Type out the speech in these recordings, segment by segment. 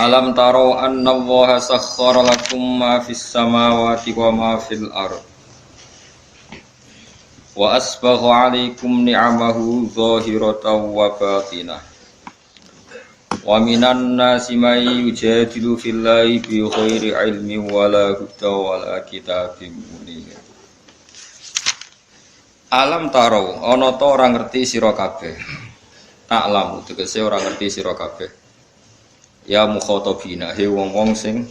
Alam taro anna Allaha sakhkhara lakum ma fis samawati wa ma fil ardh wa asbagha 'alaikum ni'amahu zahiratan wa batinah wa minan nasi may yujadilu fillahi bi ghairi ilmin wala huda wala kitabim munir. Alam taro ana ta ora ngerti sira kabeh. Taklam tegese ora ngerti sira kabeh. Ya mukhatabina he wong-wong sing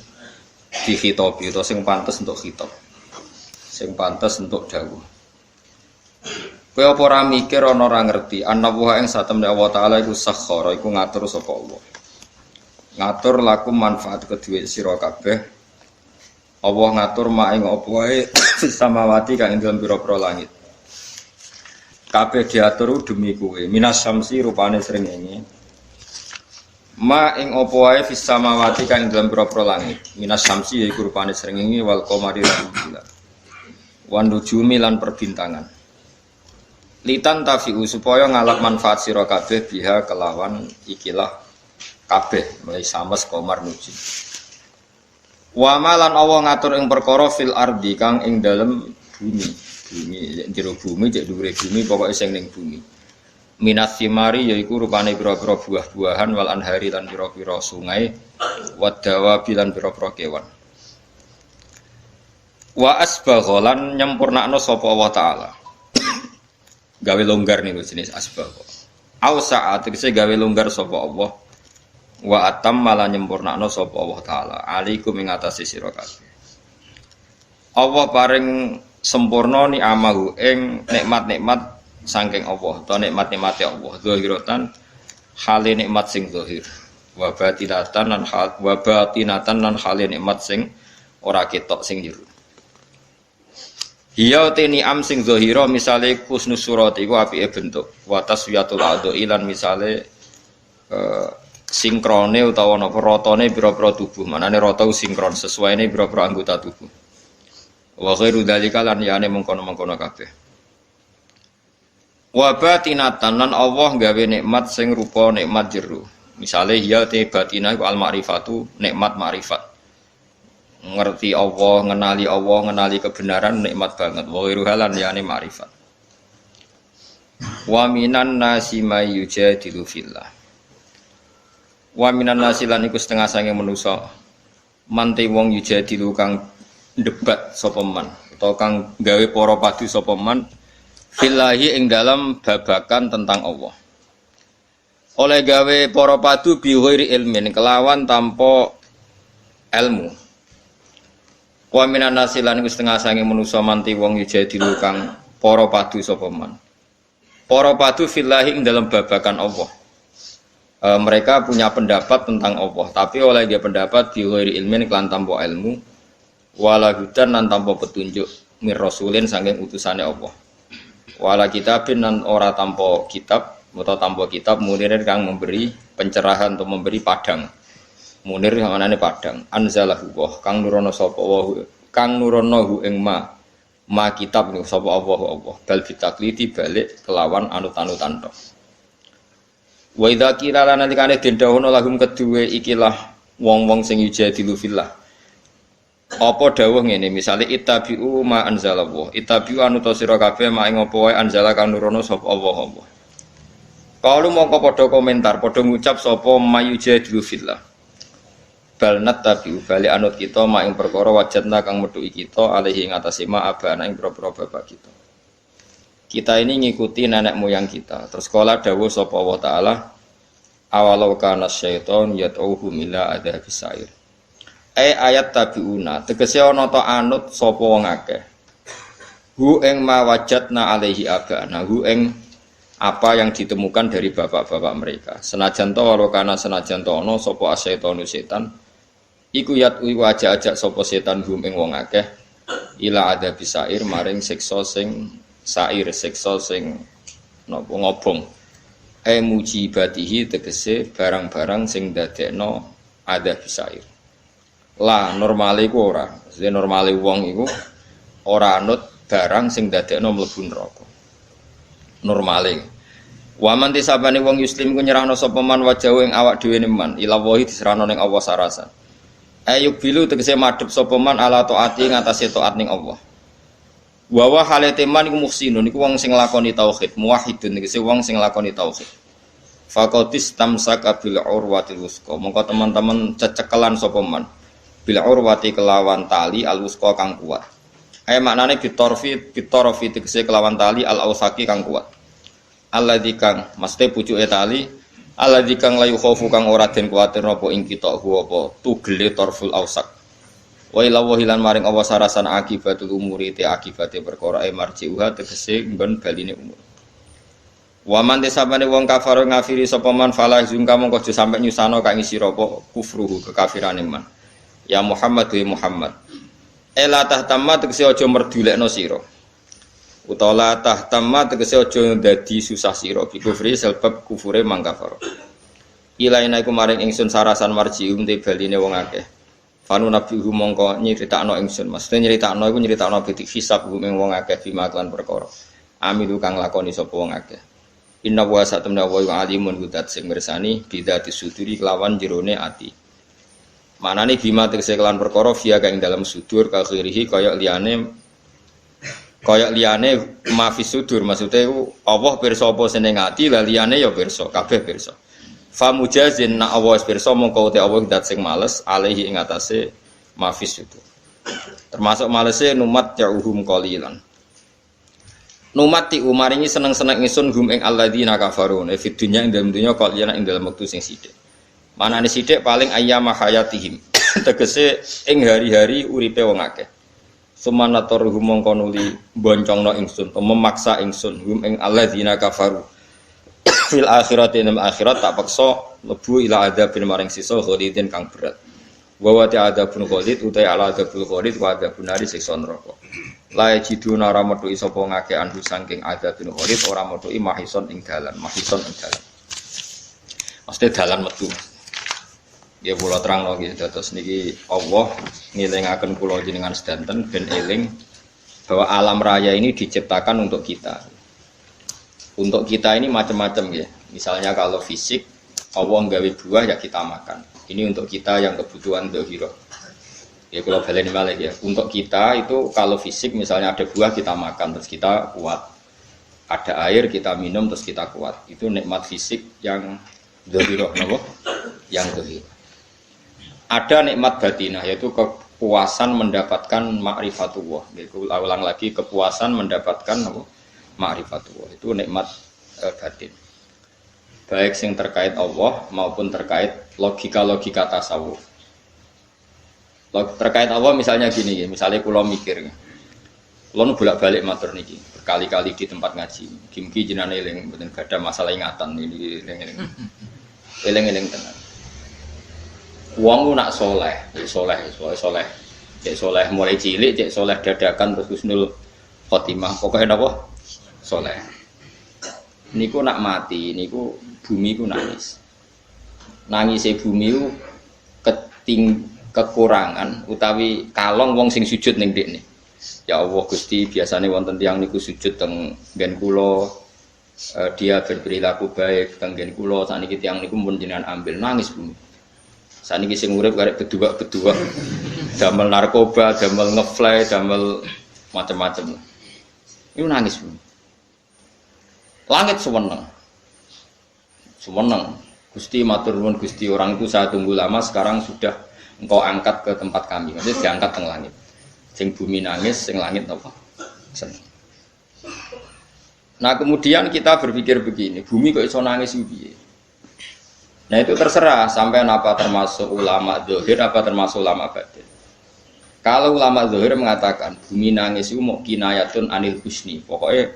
dikhitabi utawa sing pantes untuk khitab. Sing pantes untuk dawuh. Kowe apa ora mikir ana ora ngerti ana wa ing satemene Allah taala iku sakhara iku ngatur sapa Allah. Ngatur lakum manfaat kedue sira kabeh. Allah ngatur mak ing apa wae samawati kang ing dalem pira-pira langit. Kabeh diatur demi kowe. Minas syamsi rupane srengenge. Ma ing apa wae fis samawati kang ing dalem pira-pira langit. Minas syamsi yaiku rupane srengenge wal qamari lan bulan. Wan nujumi lan perbintangan. Litan tafi'u supaya ngalap manfaat sira kabeh biha kelawan ikilah kabeh mulai sames komar nuji. Wa malan Allah ngatur ing perkara fil ardi kang ing dalem bumi. Bumi jero bumi cek dhuwure bumi pokoke sing ning bumi. Minas simari yaiku rupane pira-pira buah-buahan wal anhari lan pira-pira sungai wadawa bilan pira-pira kewan. Wa asbaghalan nyempurnakno sapa Allah taala. Gawe longgar nih jenis asbab. Ausa'a tegese gawe longgar sapa Allah. Wa atam malah nyempurnakno sapa Allah taala. Alaikum ing atase sira kabeh. Allah paring sempurna ni amahu ing nikmat-nikmat saking Allah. Ta nikmat-nikmate Allah. Zahiratan hale nikmat sing zahir. Wa batinatan lan hale nikmat sing ora ketok sing jero. Hiya teni am sing zahira misale kusnus surat iku apike bentuk wa taswiyatul adai lan misale sinkrone utawa napa ratane pira-pira tubuh manane rata sinkron sesuaine pira-pira anggota tubuh wa ghairu dzalika lan yane mengkono-mengkono kabeh wa batinatan lan Allah gawe nikmat sing rupa nikmat jero misale hiya te batinah iku al ma'rifatu nikmat ma'rifat ngerti Allah, ngenali kebenaran nikmat banget. Wa iruhalan yani ma'rifat. Wa minan nasi may yujadilu fillah. Wa minan nasi lan iku setengah sange manusa. Mante wong yujadilu kang debat sapa man utawa kang gawe para padu sapa man fillahi ing dalam babakan tentang Allah. Oleh gawe para padu bi ghairi ilmin kelawan tanpa ilmu. Wa minan nasi lan iku setengah sange manusa manti wong yujadilu kang para padu sapa man. Para padu fillahi ing dalam babakan Allah. Mereka punya pendapat tentang Allah, tapi oleh dia pendapat bi ghairi ilmin kelan tanpa ilmu wala hudan lan tanpa petunjuk mir rasulin saking utusane Allah. Wala kitabin lan ora tanpa kitab utawa tanpa kitab munirin kang memberi pencerahan atau memberi padang. Munir manane padang anzalahu wa kang nurono sapa wa kang nurono ing ma kitab niku sapa Allah bal fitakliti balik kelawan anut-anutan tok wa idza qila lan nalikane den dawuhna lahum kedue ikilah wong-wong sing yujadilu fillah apa dawuh ngene misale ittabi'u ma anzalallahu ittabi'u anut sira kabeh ma ing apa wae anzala kang nurono sapa Allah kalau mongko padha komentar padha ngucap sapa mayujadilu fillah balnat tabi'u bali anut kita mak ing perkara wajadna kang metuki kita alaihi ing atase ma abana ing propro bapak kita. Kita ini ngikuti nenek moyang kita. Terus kala dawuh sapa Allah taala awalau kana syaiton yad'uhum ila adzabis sa'ir. Ayat tabi'una tegese ana ta anut sapa wong akeh. Hu ing ma wajadna alaihi abana hu ing apa yang ditemukan dari bapak-bapak mereka. Senajan to walau kana senajan to ana sapa asyaitonu setan iku iku ajak-ajak sapa setan hum ing wong akeh ila adzabis sa'ir maring siksa sing sa'ir siksa sing napa ngobong mujibatihi tegese barang-barang sing dadekno adzabis sa'ir la normale iku ora normale wong iku ora anut barang sing dadekno mlebu neraka normale Wa man tisabane wong yuslim ku nyerahno sapa man wajahu ing awak dhewe man ila wahi diserahno ning Allah sarasan. Ayub bilu tegese madhep sapa man ala taati ngatasé taat ning Allah. Wa wa halate man iku muhsinun iku wong sing nglakoni tauhid, muwahhidun tegese wong sing nglakoni tauhid. Faqatis tamsaka bil urwatil wusqa. Mongko teman-teman cecekelan sapa man bil urwati kelawan tali al wusqa kang kuat. Maknane bitorfi tegese kelawan tali al ausaki kang kuat. Alladzi kang mesti pucuke tali alladzi kang layu khaufu kang ora den kuwatir napa ing kita apa tugele torful ausak wa ila wahilan maring Allah sarasan akibatul umuri te akibate perkara marjiuha tegese nggon baline umur wa man desabane wong kafir ngafiri sapa man fala zungka mongko aja sampe nyusano kang isi apa kufruhu kekafirane man ya Muhammad wa Muhammad ela tahtamma tegese aja merdulekno sira utawa tahtamma tegese aja dadi susah sira bi kufri sebab kufure mangkafar ilaina iku maring ingsun sarasan marjium te baline wong akeh fanu nabihu mongko nyritakno ingsun mesti nyritakno iku nyritakno bitik hisab ing wong akeh bima lan perkara amilu kang lakoni sapa wong akeh inna wa satamna wa alimun gudat sing mirsani bidati suduri kelawan jerone ati manane bima tegese kelan perkara via kang dalam sudur ka khirihi kaya liyane mafis sudur maksudnya Allah pirsa apa seneng ati la liyane ya pirsa kabeh pirsa fa mujazin na Allah pirsa mongko te Allah dat sing males alaihi ing atase mafis sudur termasuk malese numat ya'uhum qalilan numat ti umaringi seneng-seneng ingsun hum ing alladzina kafaru fi dunya ing dalem dunya qalilan ing dalem wektu sing sithik manane sithik paling ayyama hayatihim tegese ing hari-hari uripe wong akeh sumanator humong konuli boncongno ingsun memaksa ingsun hum ing alladzina kafaru fil akhirati ing akhirat tak paksa lebu ila adzabin maring sisa khalidin kang berat wa ta adzabun khalid utai ala adzabul khalid wa adzabun nari siksa neraka la yajiduna ora metu sapa ngake anhu saking adzabun khalid ora metu mahison ing dalan mesti dalan metu. Ya kula terangno nggih dados niki Allah ngelingaken kula jenengan sedanten ben eling bahwa alam raya ini diciptakan untuk kita. Untuk kita ini macam-macam ya. Misalnya kalau fisik Allah nggawe buah ya kita makan. Ini untuk kita yang kebutuhan dzahira. Ya kula baleni malih ya. Untuk kita itu kalau fisik misalnya ada buah kita makan terus kita kuat. Ada air kita minum terus kita kuat. Itu nikmat fisik yang dzahira napa? Yang dzahira. Ada nikmat batinah yaitu kepuasan mendapatkan ma'rifatullah. Yaitu ulang lagi kepuasan mendapatkan ma'rifatullah. Itu nikmat batin. Baik yang terkait Allah maupun terkait logika-logika tasawuf. Terkait Allah misalnya gini, misalnya kula mikir. Kula nu bolak-balik matur niki, berkali-kali di tempat ngaji. Gimki jenengan eling mboten gadah masalah ingatan ini eling-eling. Eling-eling tenan. Wong nak soleh. Cek soleh mulai cilik, cek soleh dadakan terus husnul khotimah. Pokoknya napa? Soleh. Niku nak mati, niku bumi ku nangis. Nangise bumi ku kekurangan utawi kalong wong sing sujud ning ndekne. Ya Allah Gusti, biasane wonten tiyang niku sujud teng nggen kula dia berperilaku baik teng nggen kula sakniki tiyang niku mun jenengan ambil nangis bumi. Saniki sing urip karek bedua-bedua. Damel narkoba, damel ngefly, damel macam-macam. Iku nangis. Langit seweneng. Seweneng. Gusti matur nuwun Gusti, orang itu saya tunggu lama sekarang sudah engkau angkat ke tempat kami. Maksudnya diangkat teng langit. Sing bumi nangis, sing langit apa? Seneng. Nah, kemudian kita berpikir begini, bumi kok iso nangis piye? Nah itu terserah sampai apa termasuk ulama zahir apa termasuk ulama batin. Kalau ulama zahir mengatakan bumi nangis itu mau kinayatun anil husni, pokoknya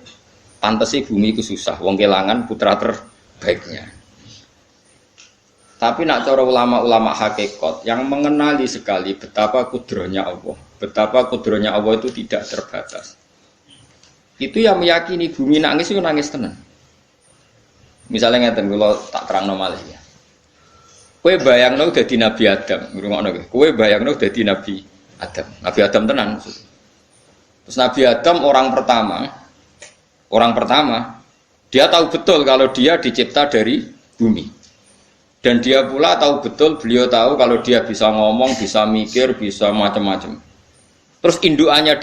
pantas sih bumi itu susah, wong kelangan putra terbaiknya. Tapi nak cara ulama-ulama hakikat yang mengenali sekali betapa kudrohnya Allah, betapa kudrohnya Allah itu tidak terbatas. Itu yang meyakini bumi nangis itu nangis tenan. Misalnya ngeten kalau tak terang malih ya. Kowe bayangno dadi Nabi Adam, ngrungokno kowe. Kowe bayangno dadi Nabi Adam. Nabi Adam tenan maksud. Terus Nabi Adam orang pertama Dia tahu betul kalau dia dicipta dari bumi. Dan dia pula tahu betul, beliau tahu kalau dia bisa ngomong, bisa mikir, bisa macam-macam. Terus indukannya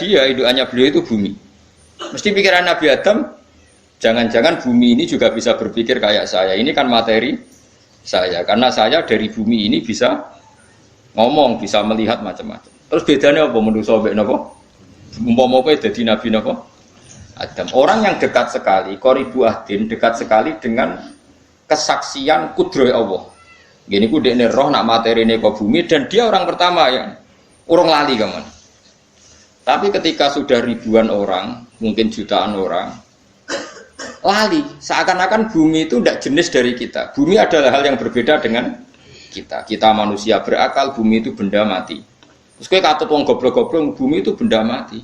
beliau itu bumi. Mesti pikiran Nabi Adam, jangan-jangan bumi ini juga bisa berpikir kayak saya. Ini kan materi saya, karena saya dari bumi ini bisa ngomong, bisa melihat macam-macam. Terus bedanya apa menurut sobek nopo? Umpama apa jadi Nabi nopo? Adam. Orang yang dekat sekali, qoribu ahdin, dekat sekali dengan kesaksian kudroh Allah. Gini ku dekne roh nak materi ini ke bumi dan dia orang pertama yang urung lali kaman. Tapi ketika sudah ribuan orang, mungkin jutaan orang, lali. Seakan-akan bumi itu tidak jenis dari kita. Bumi adalah hal yang berbeda dengan kita. Kita manusia berakal, bumi itu benda mati. Terus kowe katut wong goblok-goblok, bumi itu benda mati.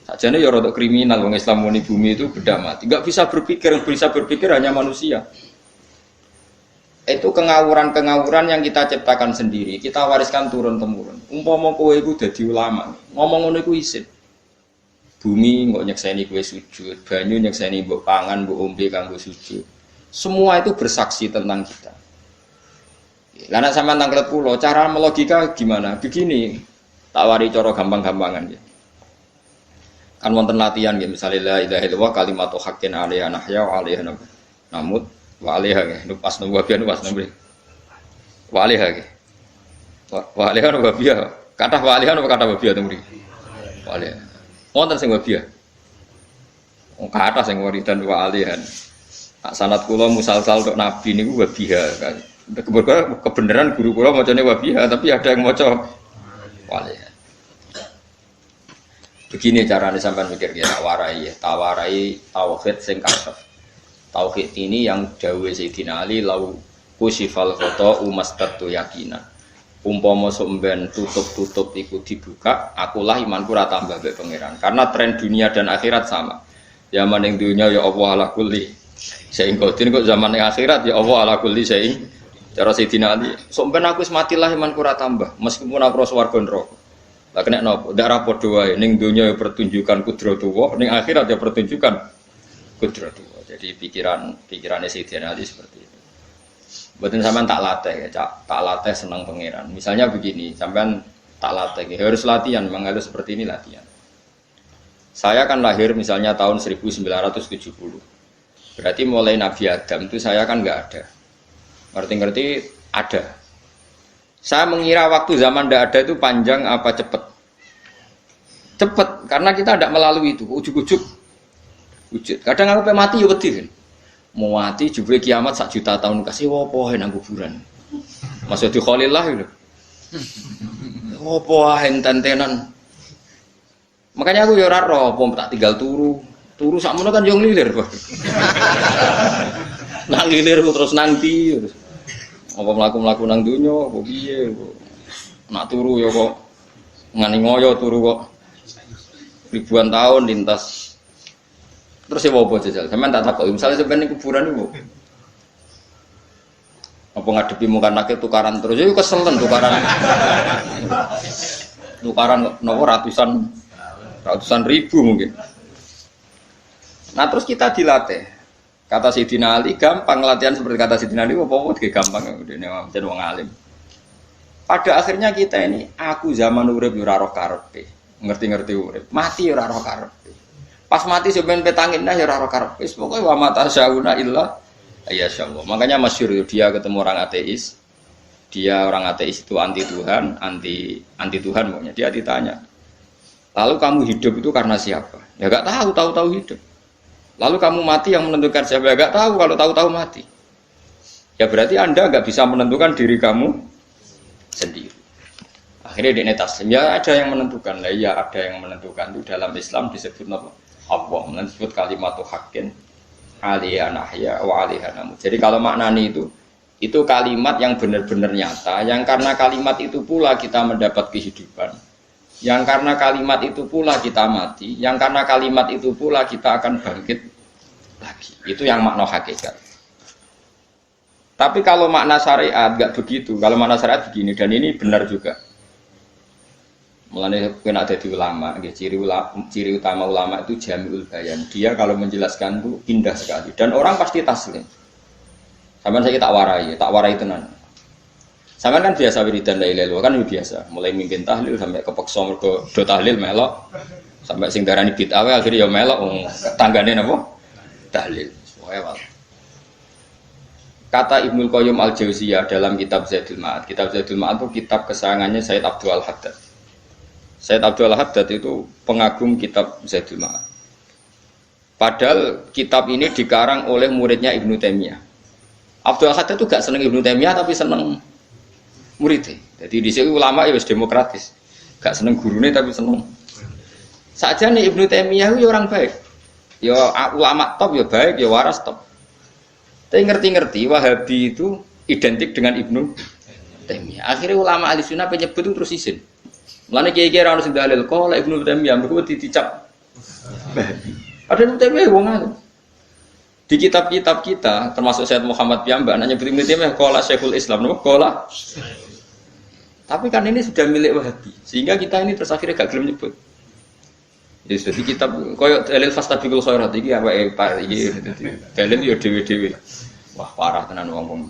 Sajane ya rada kriminal wong Islam muni bumi itu benda mati. Enggak bisa berpikir, yang bisa berpikir hanya manusia. Itu kengawuran-kengawuran yang kita ciptakan sendiri, kita wariskan turun-temurun. Umpama kowe iku dadi ulama, ngomong ngono iku isin. Bumi kok nyekseni kowe sujud, banyu nyekseni mbok pangan, mbok ombe kanggo sujud. Semua itu bersaksi tentang kita. Lah nek sampean tanglet pulau, cara melogika gimana? Begini, tak wari cara gampang-gampangan ya. Kan wonten latihan ya, misalnya la ilaha illallah kalimatu haqqin 'alaiha nahya wa 'alaiha namut wa 'alaiha nggih, pas nang wabian pas nang wa 'alaiha nggih. Wa 'alaiha wa biya. Kathah wa 'alaiha apa kathah wa biya teng mriki? Wa 'alaiha. Wonten sing wa biya. Wong kathah sing wiridan wa 'alaiha. Sanad kula musalsal tok nabi niku wa biha kan. Kebenaran guru kula macane wa biha tapi ada yang maca wa 'alaiha. Begini caranya sampai mikir ya, tawarai tauhid sing kasef. Tauhid ini yang dawuh Sayyidina Ali lau kusifal khoto umastatu yakinan. Umpama somben tutup iku dibuka, akulah imanku ora tambah mbek pangeran. Karena tren dunia dan akhirat sama. Zaman ning dunia ya Allah ala kulli syai'in qadir, kok zaman ning akhirat ya Allah ala kulli syai'in. Cara Sayyidina Ali, somben aku wis matilah imanku ora tambah, meskipun aku ora swarga neraka. Lah kena nopo? Ndak rapodo wae ning donya ya pertunjukan kudratullah, ning akhirat ya pertunjukan kudratullah. Jadi pikirannya Sayyidina Ali seperti itu. Mboten sampean tak latih ya, tak latih senang pangeran. Misalnya begini, sampean tak latih ya, harus latihan, memang harus seperti ini latihan. Saya kan lahir misalnya tahun 1970. Berarti mulai Nabi Adam itu saya kan enggak ada. Ngerti-ngerti ada. Saya mengira waktu zaman tidak ada itu panjang apa cepat? Cepat, karena kita tidak melalui itu, ujuk-ujuk. Kadang aku pengen mati ya wedi kan. Mau mati jebule kiamat 1 juta tahun kasih wopo nang kuburan. Masuk di Khalillah itu. Wopo enten-tenan. Makanya aku ya ora roh, tak tinggal turu. Turu sakmono kan yo nglilir kok. Nang nglilir terus nanti terus. Apa mlaku-mlaku nang donya apa piye kok. Nak turu ya kok ngani ngoyo turu kok. Ribuan tahun lintas. Terus ya apa jajal? Sampeyan tak takoki, misale sampeyan ning kuburan iku. Apa ngadepi muka nakit tukaran terus ya keselen tukaran. Tukaran nopo ratusan ribu mungkin. Nah terus kita dilatih. Kata Sayyidina Ali gampang latihan seperti kata Sayyidina Ali apa-apa gampang udah jadi wong alim. Pada akhirnya kita ini aku zaman urip ora roh karepe. Ngerti-ngerti urip. Mati ora roh karepe. Pas mati sampean petangin dah ya ora roh karepe. Wis pokoke wa mata syauna illa ya Allah. Makanya masyhur dia ketemu orang ateis. Dia orang ateis itu anti Tuhan, anti Tuhan pokoknya. Dia ditanya. Lalu kamu hidup itu karena siapa? Ya enggak tahu hidup. Lalu kamu mati yang menentukan siapa? Enggak tahu, kalau tahu-tahu mati. Ya berarti Anda enggak bisa menentukan diri kamu sendiri. Akhirnya dia taslim. Ya ada yang menentukan. Lah ya ada yang menentukan itu dalam Islam disebut apa? Allah disebut kalimatu haqqin 'alaiha nahya wa 'alaiha namut. Jadi kalau maknanya itu kalimat yang benar-benar nyata, yang karena kalimat itu pula kita mendapat kehidupan. Yang karena kalimat itu pula kita mati, yang karena kalimat itu pula kita akan bangkit lagi. Itu yang makna hakikat. Tapi kalau makna syariat enggak begitu. Kalau makna syariat begini, dan ini benar juga. Mulane kowe nek dadi ulama, nggih ciri utama ulama itu jamiul bayan. Dia kalau menjelaskan itu indah sekali dan orang pasti taslim. Sampeyan saya tak warai tenan. Sampeyan kan biasa wiridan la ilaha illallah kan biasa, mulai mimpin tahlil sampai kepeksa mergo do tahlil melok. Sampai sing darani bid'ah wae akhire ya melok tanggane napa? Tahlil. Pokoke wae. Kata Ibnul Qayyim Al-Jauziyah dalam kitab Zadul Ma'ad. Kitab Zadul Ma'ad itu kitab kesayangannya Sayyid Abdul Al-Haddad. Sayyid Abdul Al-Haddad itu pengagum kitab Zadul Ma'ad. Padahal kitab ini dikarang oleh muridnya Ibnu Taimiyah. Abdul Al-Haddad itu gak seneng Ibnu Taimiyah tapi seneng muridnya. Jadi di sini ulama ya demokratis. Gak seneng gurune tapi seneng. Saja nih Ibnu Taimiyah itu orang baik. Ya ulama top ya baik, ya waras top. Tapi ngerti-ngerti Wahabi itu identik dengan Ibnu Taimiyah. Akhirnya ulama ahli sunnah penyebut itu terus izin. Mulane kiai-kiai ora ono sing dalil kok lek Ibnu Taimiyah mergo dicap Wahabi. Ada Ibnu Taimiyah wong alim. Di kitab-kitab kita termasuk Syekh Muhammad Piyambak nanya Ibnu Taimiyah qala Syekhul Islam napa qala. Tapi kan ini sudah milik Wahabi sehingga kita ini terus akhirnya gak gelem nyebut. Ya jadi kitab koyo dalil fastabiqul khairat iki awake Pak iki dalil ya dhewe-dhewe. Wah, parah tenan wong.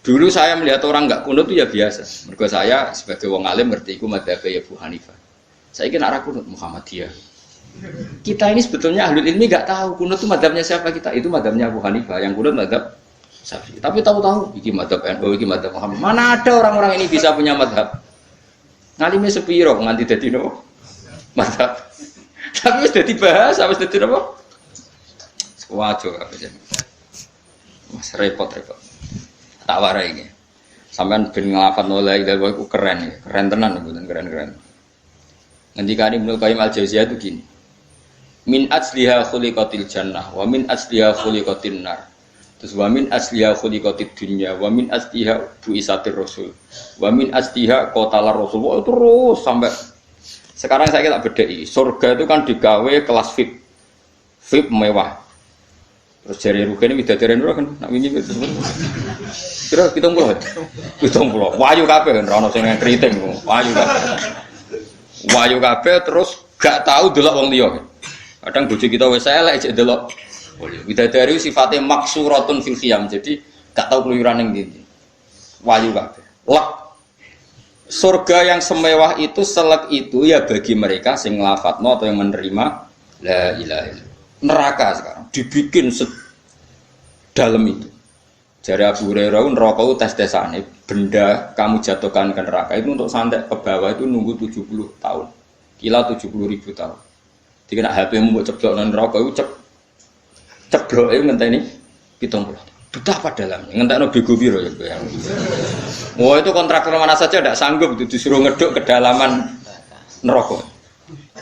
Dulu saya melihat orang enggak kunut itu ya biasa. Mergo saya sebagai wong alim ngerti iku madzhab ya Abu Hanifah. Saya kira arah kunut Muhammadiyah. Kita ini sebetulnya ahlul ilmi enggak tahu kunut itu madzhabnya siapa kita. Itu madzhabnya Abu Hanifah, yang kunut madzhab Syafi'i. Tapi tahu-tahu iki madzhab NU, iki madzhab Muhammad. Mana ada orang-orang ini bisa punya madzhab? Ngalime sepiro nganti dadi nopo? Madzhab. Tapi wis dadi bahasa, wis dadi nopo? Wajo kabeh. Mas repot-repot. Tak warai iki. Sampeyan ben nglafadzno la ilaha illallah iku keren ya. Keren tenan mboten keren-keren. Ngendikane Ibnu Qayyim Al-Jauziyah itu gini. Min asliha khuliqatil jannah wa min asliha khuliqatin nar. Terus wa min asliha khuliqatid dunya wa min asliha buisatir rasul. Wa min asliha qatalar rasul. Oh, terus sampai sekarang saya tak bedai. Surga itu kan digawe kelas VIP. VIP mewah. Terus jari rugane widadari ora kan nak wingi itu. Kira 70. 70. Wayu kabeh ora ono sing kriting. Wayu kabeh. Wayu kabeh terus gak tahu delok wong liya. Kadang bojo kita wis elek jek delok. Widadari sifatnya maksuratun fil khiyam. Jadi gak tahu keluyuran ning ndi. Wayu kabeh. Lek surga yang semewah itu selek itu ya bagi mereka sing nglafatno atau yang menerima la ilaha illallah. Neraka sekarang dibikin sedalam itu. Jari Abu Hurairah neraka itu tes-tesane benda kamu jatuhkan ke neraka itu untuk santet ke bawah itu nunggu 70 tahun. Kila 70.000 tahun. Jadi nak HP-mu mbok ceblok nang neraka itu cebloke ngenteni 70. Betapa dalamnya. Ngentekno bego piro ya bayang. Wah itu kontraktor mana saja tidak sanggup itu disuruh ngeduk kedalaman neraka.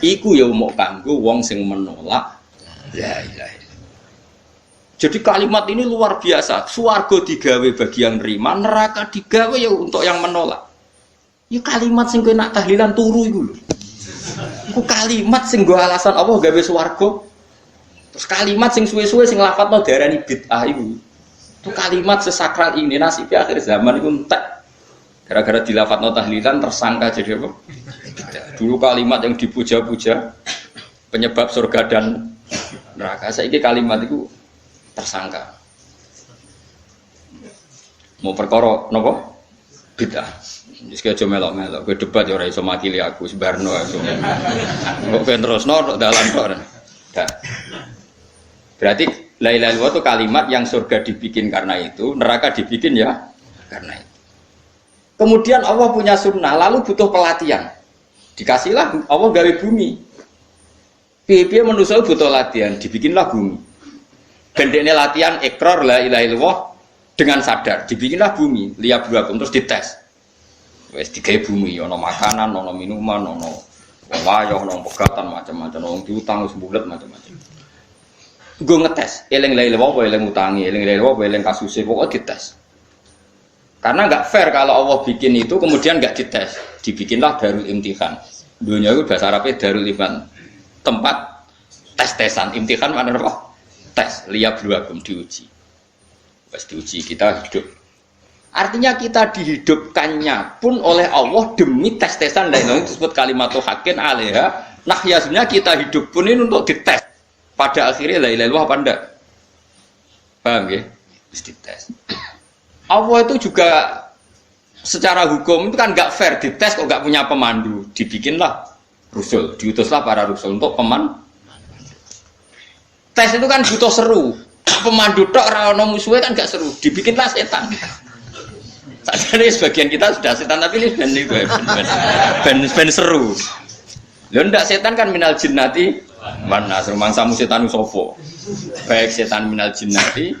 Iku ya mau kanggo wong sing menolak la ilaha illallah. Jadi kalimat ini luar biasa. Swarga digawe bagi yang nerima, neraka digawe ya untuk yang menolak. Ya kalimat sing kowe nak tahlilan turu iku lho. Iku kalimat sing nggo alasan apa gawe swarga. Terus kalimat sing suwe-suwe sing lafadzno darani bid'ah iku. Itu kalimat sesakral ini nasibnya akhir zaman itu entek. Gara-gara dilafadzno tahlilan tersangka jadi apa? Dulu kalimat yang dipuja-puja penyebab surga dan neraka. Saiki kalimat itu tersangka. Mau perkara napa? Bid'ah. Wis aja melok-melok, kowe debat ya ora iso makili aku sebarno iso. Kok ben terusno dalan kok. Berarti la ilaha illallah itu kalimat yang surga dibikin karena itu, neraka dibikin ya karena itu. Kemudian Allah punya sunnah, lalu butuh pelatihan. Dikasihlah Allah gawe bumi. Piye-piye manusia butuh latihan, dibikinlah bumi. Gendekne latihan ikrar la ilaha illallah dengan sadar, dibikinlah bumi, liyabluwakum terus dites. Wis digawe bumi, ana makanan, ana minuman, ana wayah, ana pegatan macam-macam, ana diutang wis bulet macam-macam. Gue ngetes, eling la ilaha illallah, eling utangi, eling la ilaha illallah, eling kasuse, pokoknya dites. Karena nggak fair kalau Allah bikin itu kemudian nggak dites, dibikinlah darul imtihan. Dunia itu bahasa Arabnya darul imtihan, tempat tes-tesan. Imtihan mana apa? Tes, liyabluwakum diuji. Pas diuji kita hidup Artinya kita dihidupkannya pun oleh Allah demi tes-tesan dan itu disebut kalimatul haqqin alaiha. Nah, ya sebenarnya kita hidup pun ini untuk dites. Pada akhirnya la ilaha illallah apa enggak? Paham ya? Terus dites. Allah itu juga secara hukum itu kan enggak fair, dites kok enggak punya pemandu. Dibikinlah rusul, diutuslah para rusul untuk pemandu. Tes itu kan butuh seru. Pemandu tok ora ono musuhe kan enggak seru. Dibikinlah setan. Jadi sebagian kita sudah setan tapi ini ben seru. Lho ndak setan kan minal jinnati mana rumangsamu setan sopo. Baik setan minal jinnati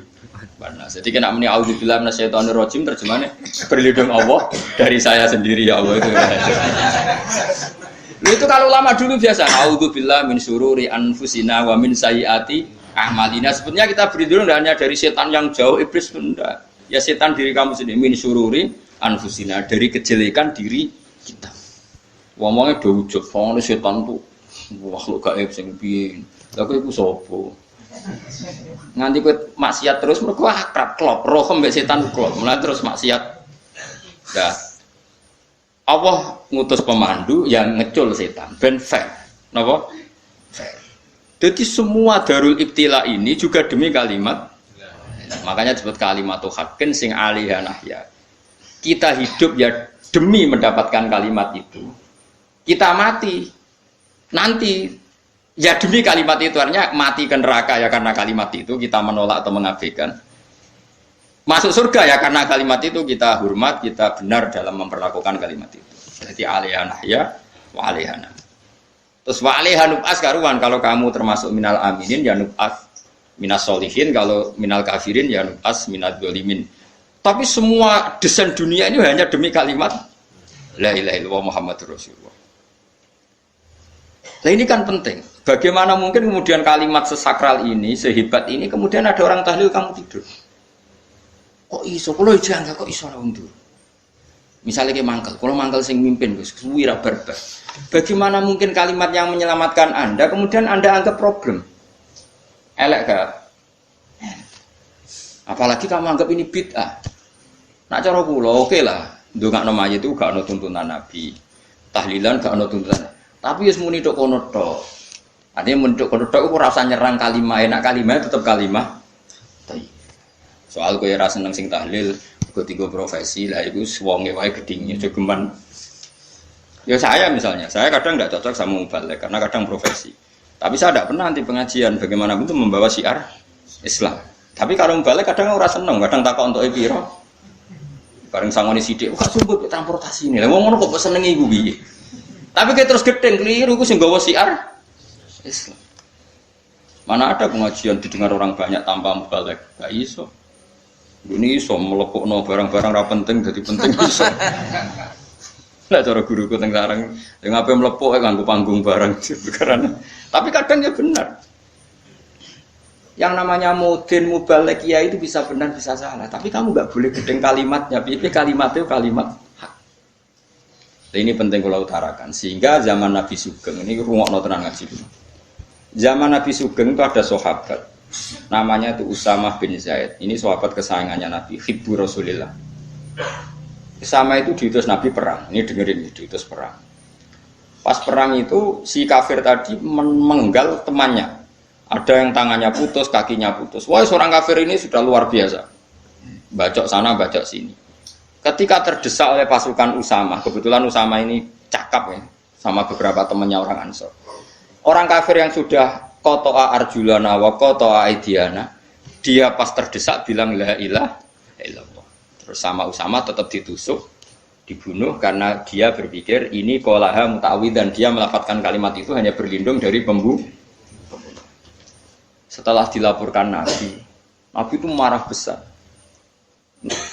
mana. Jadi kena muni auzubillahi minasyaitonir rajim terjemahnya berlindung Allah dari saya sendiri ya Allah itu. Itu kalau lama dulu biasa auzubillahi min syururi anfusina wa min sayyiati a'malina. Sebenarnya kita berlindung tidak hanya dari setan yang jauh, iblis pun enggak. Ya setan diri kamu sendiri min syururi anfusina, dari kejelekan diri kita. Ngomongnya do ujug, wong setan tuh makhluk gaib sing piye. Lha kowe iku sapa? Nganti kowe maksiat terus mergo akrab klop, roh mbek setan klop. Mulai terus maksiat. Dah. Allah ngutus pemandu yang ngecul setan ben fair. Napa? Fair. Jadi semua darul ibtila ini juga demi kalimat. Makanya disebut kalimatul haqqin sing alaiha nahya. Kita hidup ya demi mendapatkan kalimat itu. Kita mati nanti ya demi kalimat itu, artinya mati ke neraka ya karena kalimat itu kita menolak atau mengabaikan. Masuk surga ya karena kalimat itu kita hormat, kita benar dalam memperlakukan kalimat itu. Jadi alaiha nahya wa alaiha. Terus wa alaiha nub'as karuan, kalau kamu termasuk minal aminin ya nub'as minas solihin, kalau minal kafirin ya nub'as minad dzalimin. Tapi semua desain dunia ini hanya demi kalimat la ilaha illallah Muhammadur Rasulullah. Nah ini kan penting. Bagaimana mungkin kemudian kalimat sesakral ini, sehebat ini, kemudian ada orang tahlil kamu tidur. Kok iso? Kalau jangan kok iso ora undur. Misalnya kayak mangkel, kalau mangkel sing mimpin Gus, suwi ra barbar. Bagaimana mungkin kalimat yang menyelamatkan Anda kemudian Anda anggap problem? Elek gak? Apalagi kamu anggap ini bid'ah. Nak cara kula oke lah, ndongakno mayit itu gak ono tuntunan Nabi. Tahlilan gak ono tuntunan. Tapi wis muni tok kono tok. Artinya mun tok kono tok ora usah nyerang kalimah, enak kalimah tetap kalimah. Soal kowe ora seneng sing tahlil, kok tiga profesi lah iku wonge wae gedhinge jogeman. Ya saya misalnya, saya kadang enggak cocok sama mubalik karena kadang profesi. Tapi saya tidak pernah anti pengajian, bagaimana itu membawa syiar Islam. Tapi kalau balik kadang orang seneng, kadang takut untuk piro. Bareng sangoni sidik, kok sumbut transportasi ini. Lah wong ngono kok senengi iku piye? Tapi kayak terus gedeng keliru, iku sing nggawa syiar Islam. Mana ada pengajian didengar orang banyak tanpa mubalik? Gak iso. Ini iso melepukno barang-barang ra penting jadi penting iso. Lah cara guruku teng sareng, ya ngapain melepuk nganggo panggung barang karena. Tapi kadang ya benar. Yang namanya mudin mubalek ya itu bisa benar bisa salah. Tapi kamu nggak boleh gedeng kalimatnya. Piye kalimat itu kalimat hak. Nah, ini penting kalau utarakan. Sehingga zaman Nabi Sugeng ini rungokno tenan ngaji dulu. Zaman Nabi Sugeng itu ada sahabat. Namanya itu Usamah bin Zaid. Ini sahabat kesayangannya Nabi, hibbu Rasulillah. Sama itu diutus Nabi perang. Ini dengerin, diutus perang. Pas perang itu si kafir tadi mengenggal temannya. Ada yang tangannya putus, kakinya putus. Wah, seorang kafir ini sudah luar biasa. Bacok sana, bacok sini. Ketika terdesak oleh pasukan Usamah, kebetulan Usamah ini cakap ya, sama beberapa temannya orang Ansor. Orang kafir yang sudah kotoa arjulana wa kotoa aidiana, dia pas terdesak bilang la ilaha illallah. Terus sama Usamah tetap ditusuk, dibunuh karena dia berpikir ini qolaha muta'awid dan dia melafadzkan kalimat itu hanya berlindung dari pembunuh. Setelah dilaporkan Nabi itu marah besar.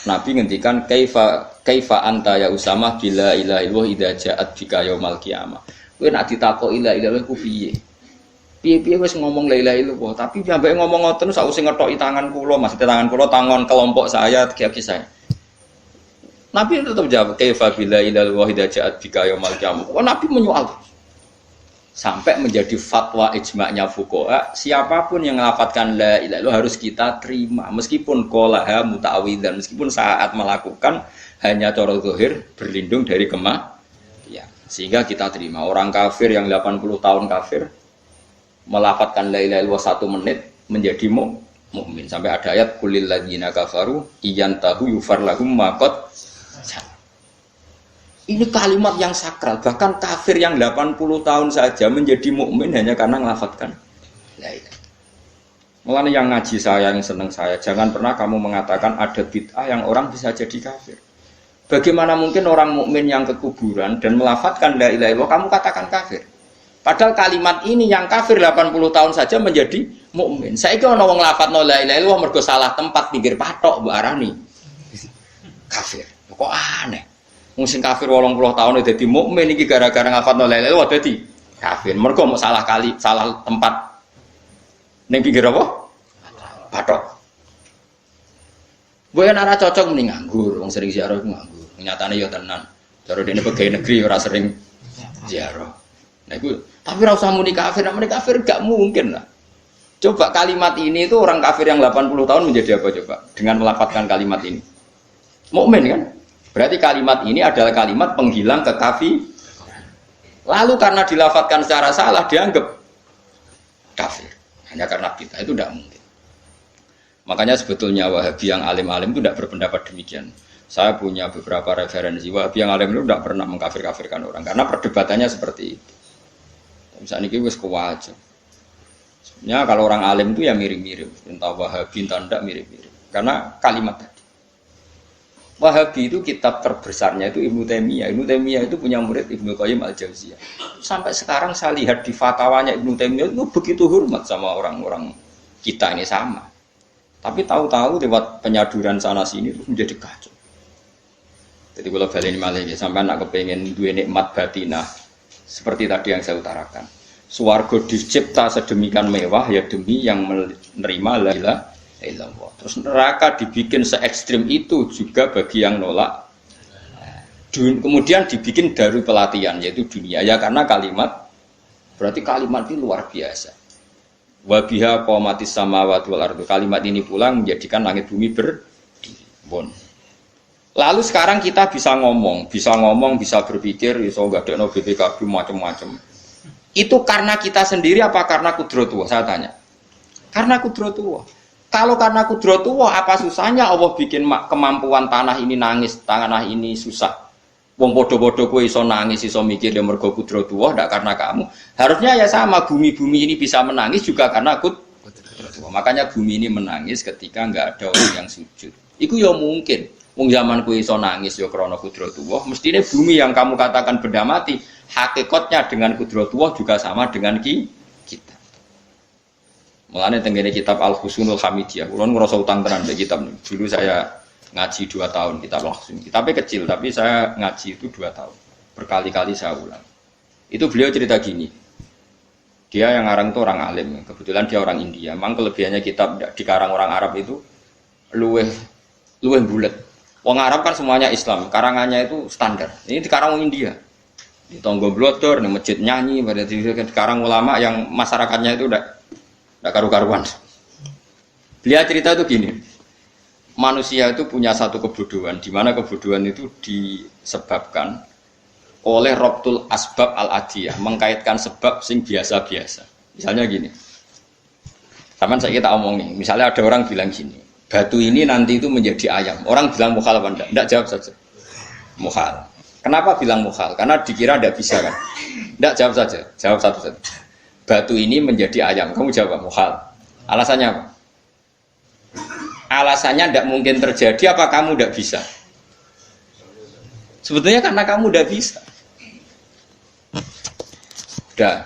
Nabi ngendikan kaifa anta ya Usamah bila ilaha illallah idza ja'at bika yaumal qiyamah. Kowe nek ditakoki la ilaha illallah ku piye? Piye-piye wis ngomong la ilaha illallah, tapi sampai ngomong ngoten sak usah ngethoki tangan kula, maksudnya tangan kula tangan kelompok saya, kaki saya. Nabi tetap jawab kaifa bila ilaha illallah idza ja'at bika yaumal qiyamah. Nabi menyoal. sampai menjadi fatwa ijma'nya fuqaha, siapapun yang melafadzkan la ilaha illallah harus kita terima meskipun qolaha muta'awidzan, meskipun saat melakukan hanya cara zahir berlindung dari kematian, sehingga kita terima. Orang kafir yang 80 tahun kafir melafadzkan la ilaha illallah 1 menit menjadi mukmin, sampai ada ayat kulil ladzina kafaru iyantahu yufar lahum ma qad. Ini kalimat yang sakral, bahkan kafir yang 80 tahun saja menjadi mukmin hanya karena melafadzkan la ilaha. Mulane yang ngaji saya, yang seneng saya, jangan pernah kamu mengatakan ada bid'ah yang orang bisa jadi kafir. Bagaimana mungkin orang mukmin yang ke kuburan dan melafadzkan la ilaha illallah kamu katakan kafir? Padahal kalimat ini yang kafir 80 tahun saja menjadi mukmin. Saiki ana wong lafadzno la ilaha illallah mergo salah tempat pinggir patok mbok arani kafir. Kok aneh. Mungkin kafir 80 tahun udah dadi mukmin iki gara-gara ngafalno la ilaha illallah dadi kafir. Mergo mau salah kali, salah tempat. Ning pinggir apa? Patok. Boy ora cocok mending nganggur, wong sering ziarah ku nganggur. Nyatane ya tenan. Cara dene pegawai negeri ora sering ziarah. Nah iku tapi ora usah muni kafir, muni kafir gak mungkin lah. Coba kalimat ini itu orang kafir yang 80 tahun menjadi apa coba? Dengan melafadzkan kalimat ini. Mukmin kan? Berarti kalimat ini adalah kalimat penghilang kekafiran. Lalu karena dilafadzkan secara salah dianggap kafir. Hanya karena bid'ah, itu tidak mungkin. Makanya sebetulnya Wahabi yang alim-alim itu tidak berpendapat demikian. Saya punya beberapa referensi Wahabi yang alim itu tidak pernah mengkafir-kafirkan orang karena perdebatannya seperti itu. Misalnya ini wis kuwajo. Sebenarnya kalau orang alim itu ya mirip-mirip, entah Wahabi entah tidak mirip-mirip. Karena kalimat tadi. Wahabi itu kitab terbesarnya itu Ibnu Taimiyah. Ibnu Taimiyah itu punya murid Ibnu Qayyim Al-Jauziyah. Sampai sekarang saya lihat di fatwanya Ibnu Taimiyah itu begitu hormat sama orang-orang kita ini sama. Tapi tahu-tahu lewat penyaduran sana sini itu menjadi kacau. Jadi kalau balik ini sampai nak kepengen dua nikmat batinah seperti tadi yang saya utarakan. Swarga dicipta sedemikian mewah ya demi yang menerima la ilaha illallah. Terus neraka dibikin se ekstrim itu juga bagi yang nolak. Kemudian dibikin dari pelatihan yaitu dunia ya karena kalimat berarti kalimat ini luar biasa. Wa biha qamatis samawati wal ardu. Kalimat ini pula menjadikan langit bumi berdiri. Bon. Lalu sekarang kita bisa ngomong, bisa berpikir, bisa ngadekno BPKB macam-macam. Itu karena kita sendiri apa karena kudratullah? Saya tanya. Karena kudratullah. Kalau karena kudratullah, apa susahnya Allah bikin kemampuan tanah ini nangis, tanah ini susah. Wong podo-podo kowe iso nangis, iso mikir ya mergo kudratullah, ndak karena kamu. Harusnya ya sama, bumi-bumi ini bisa menangis juga karena kudratullah. Makanya bumi ini menangis ketika enggak ada orang yang sujud. Iku ya mungkin. Wong zaman kowe iso nangis ya krana kudratullah, mestine bumi yang kamu katakan benda mati, hakikatnya dengan kudratullah juga sama dengan kita. Mulane tenggene kitab Al-Husunul Hamidiyah, kula ngrasa utang tenan mbek kitab niku. Dulu saya ngaji 2 tahun kitab langsung. Kitabnya kecil tapi saya ngaji itu 2 tahun. Berkali-kali saya ulang. Itu beliau cerita gini. Dia yang ngarang itu orang alim, kebetulan dia orang India. Memang kelebihannya kitab dikarang orang Arab itu luweh bulet. Wong Arab kan semuanya Islam, karangannya itu standar. Ini dikarang orang India. Di tonggo blodor, di masjid nyanyi, pada dikarang ulama yang masyarakatnya itu udah karu-karuan. Beliau cerita itu gini. Manusia itu punya satu kebodohan, di mana kebodohan itu disebabkan oleh robtul asbab al-adiyah, mengkaitkan sebab sing biasa-biasa. Misalnya gini, sama saya kita omong nih, misalnya ada orang bilang gini, batu ini nanti itu menjadi ayam. Orang bilang mukhal apa enggak? Enggak, jawab saja. Mukhal. Kenapa bilang mukhal? Karena dikira enggak bisa kan? Enggak, jawab saja. Jawab satu-satu. Batu ini menjadi ayam. Kamu jawab mukhal. Alasannya apa? Alasannya tidak mungkin terjadi, apa kamu tidak bisa? Sebetulnya karena kamu tidak bisa. Udah.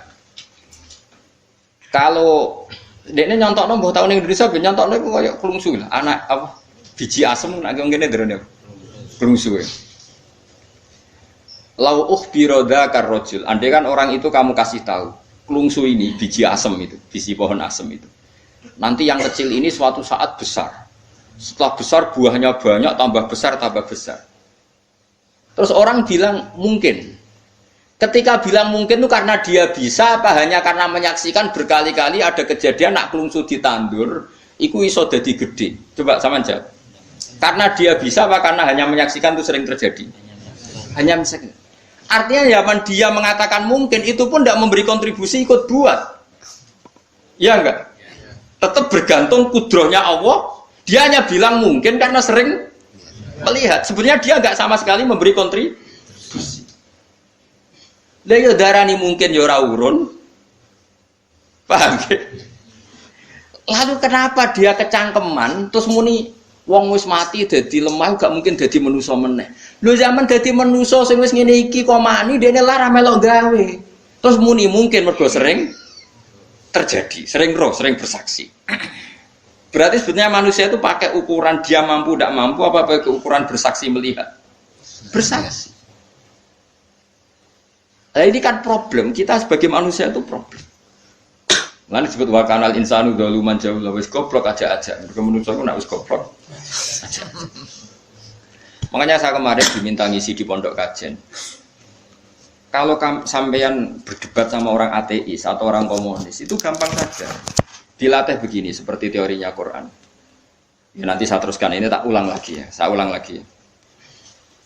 Kalau dekne nyontokno mbah tahun Indonesia ben nyontokno iku koyo klungsu lah. Anak apa? Biji asem nek ngene derene. Klungsu. Lau ukhbira dzakar rajul. Andai kan orang itu kamu kasih tahu, klungsu ini biji asem itu, biji pohon asem itu. Nanti yang kecil ini suatu saat besar. Setelah besar buahnya banyak, tambah besar, tambah besar. Terus orang bilang mungkin. Ketika bilang mungkin itu karena dia bisa apa hanya karena menyaksikan berkali-kali ada kejadian nak kelungsu ditandur, iku iso dadi gede. Coba sama aja. Karena dia bisa apa karena hanya menyaksikan itu sering terjadi? Hanya menyaksikan. Artinya zaman dia mengatakan mungkin itu pun tidak memberi kontribusi ikut buat. Ya enggak? Tetap bergantung kudrohnya Allah. Dia hanya bilang mungkin karena sering melihat. Sebenarnya dia enggak sama sekali memberi kontribusi. Lah ya darani mungkin ya ora urun. Paham ya? Lalu kenapa dia kecangkeman terus muni wong wis mati dadi lemah gak mungkin dadi manusa meneh. Lho zaman dadi manusa sing wis ngene iki kok mani dene lara melok gawe. Terus muni mungkin mergo sering terjadi, sering roh, sering bersaksi. Berarti sebenarnya manusia itu pakai ukuran dia mampu tidak mampu apa pakai ukuran bersaksi melihat? Bersaksi. Nah ini kan problem, kita sebagai manusia itu problem. Lalu disebut wa kanal insanu dzaluman jahula wis goblok aja. Mergo manusia ku nek wis goblok aja. Makanya saya kemarin diminta ngisi di pondok kajen. Kalau sampean berdebat sama orang ateis atau orang komunis itu gampang saja. Dilatih begini seperti teorinya Quran. Ya, nanti saya teruskan ini tak ulang lagi ya. Saya ulang lagi.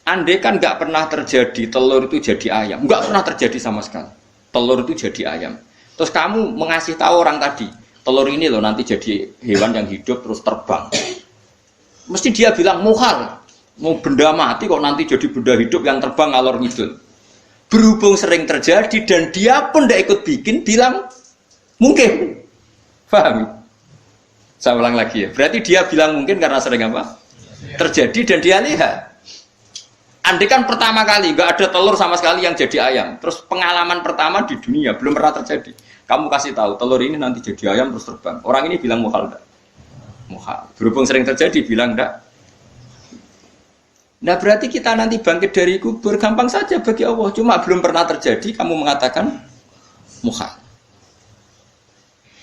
Andai kan nggak pernah terjadi telur itu jadi ayam, nggak pernah terjadi sama sekali. Telur itu jadi ayam. Terus kamu mengasih tahu orang tadi, telur ini loh nanti jadi hewan yang hidup terus terbang. Mesti dia bilang muhal, mau benda mati kok nanti jadi benda hidup yang terbang ngalor ngidul. Berhubung sering terjadi dan dia pun tidak ikut bikin, bilang mungkin. Paham? Saya ulang lagi ya. Berarti dia bilang mungkin karena sering apa? Terjadi dan dia lihat. Andai kan pertama kali nggak ada telur sama sekali yang jadi ayam, terus pengalaman pertama di dunia belum pernah terjadi. Kamu kasih tahu telur ini nanti jadi ayam terus terbang. Orang ini bilang muhal enggak? Muhal. Berhubung sering terjadi bilang enggak. Nah berarti kita nanti bangkit dari kubur gampang saja bagi Allah. Cuma belum pernah terjadi kamu mengatakan muhal.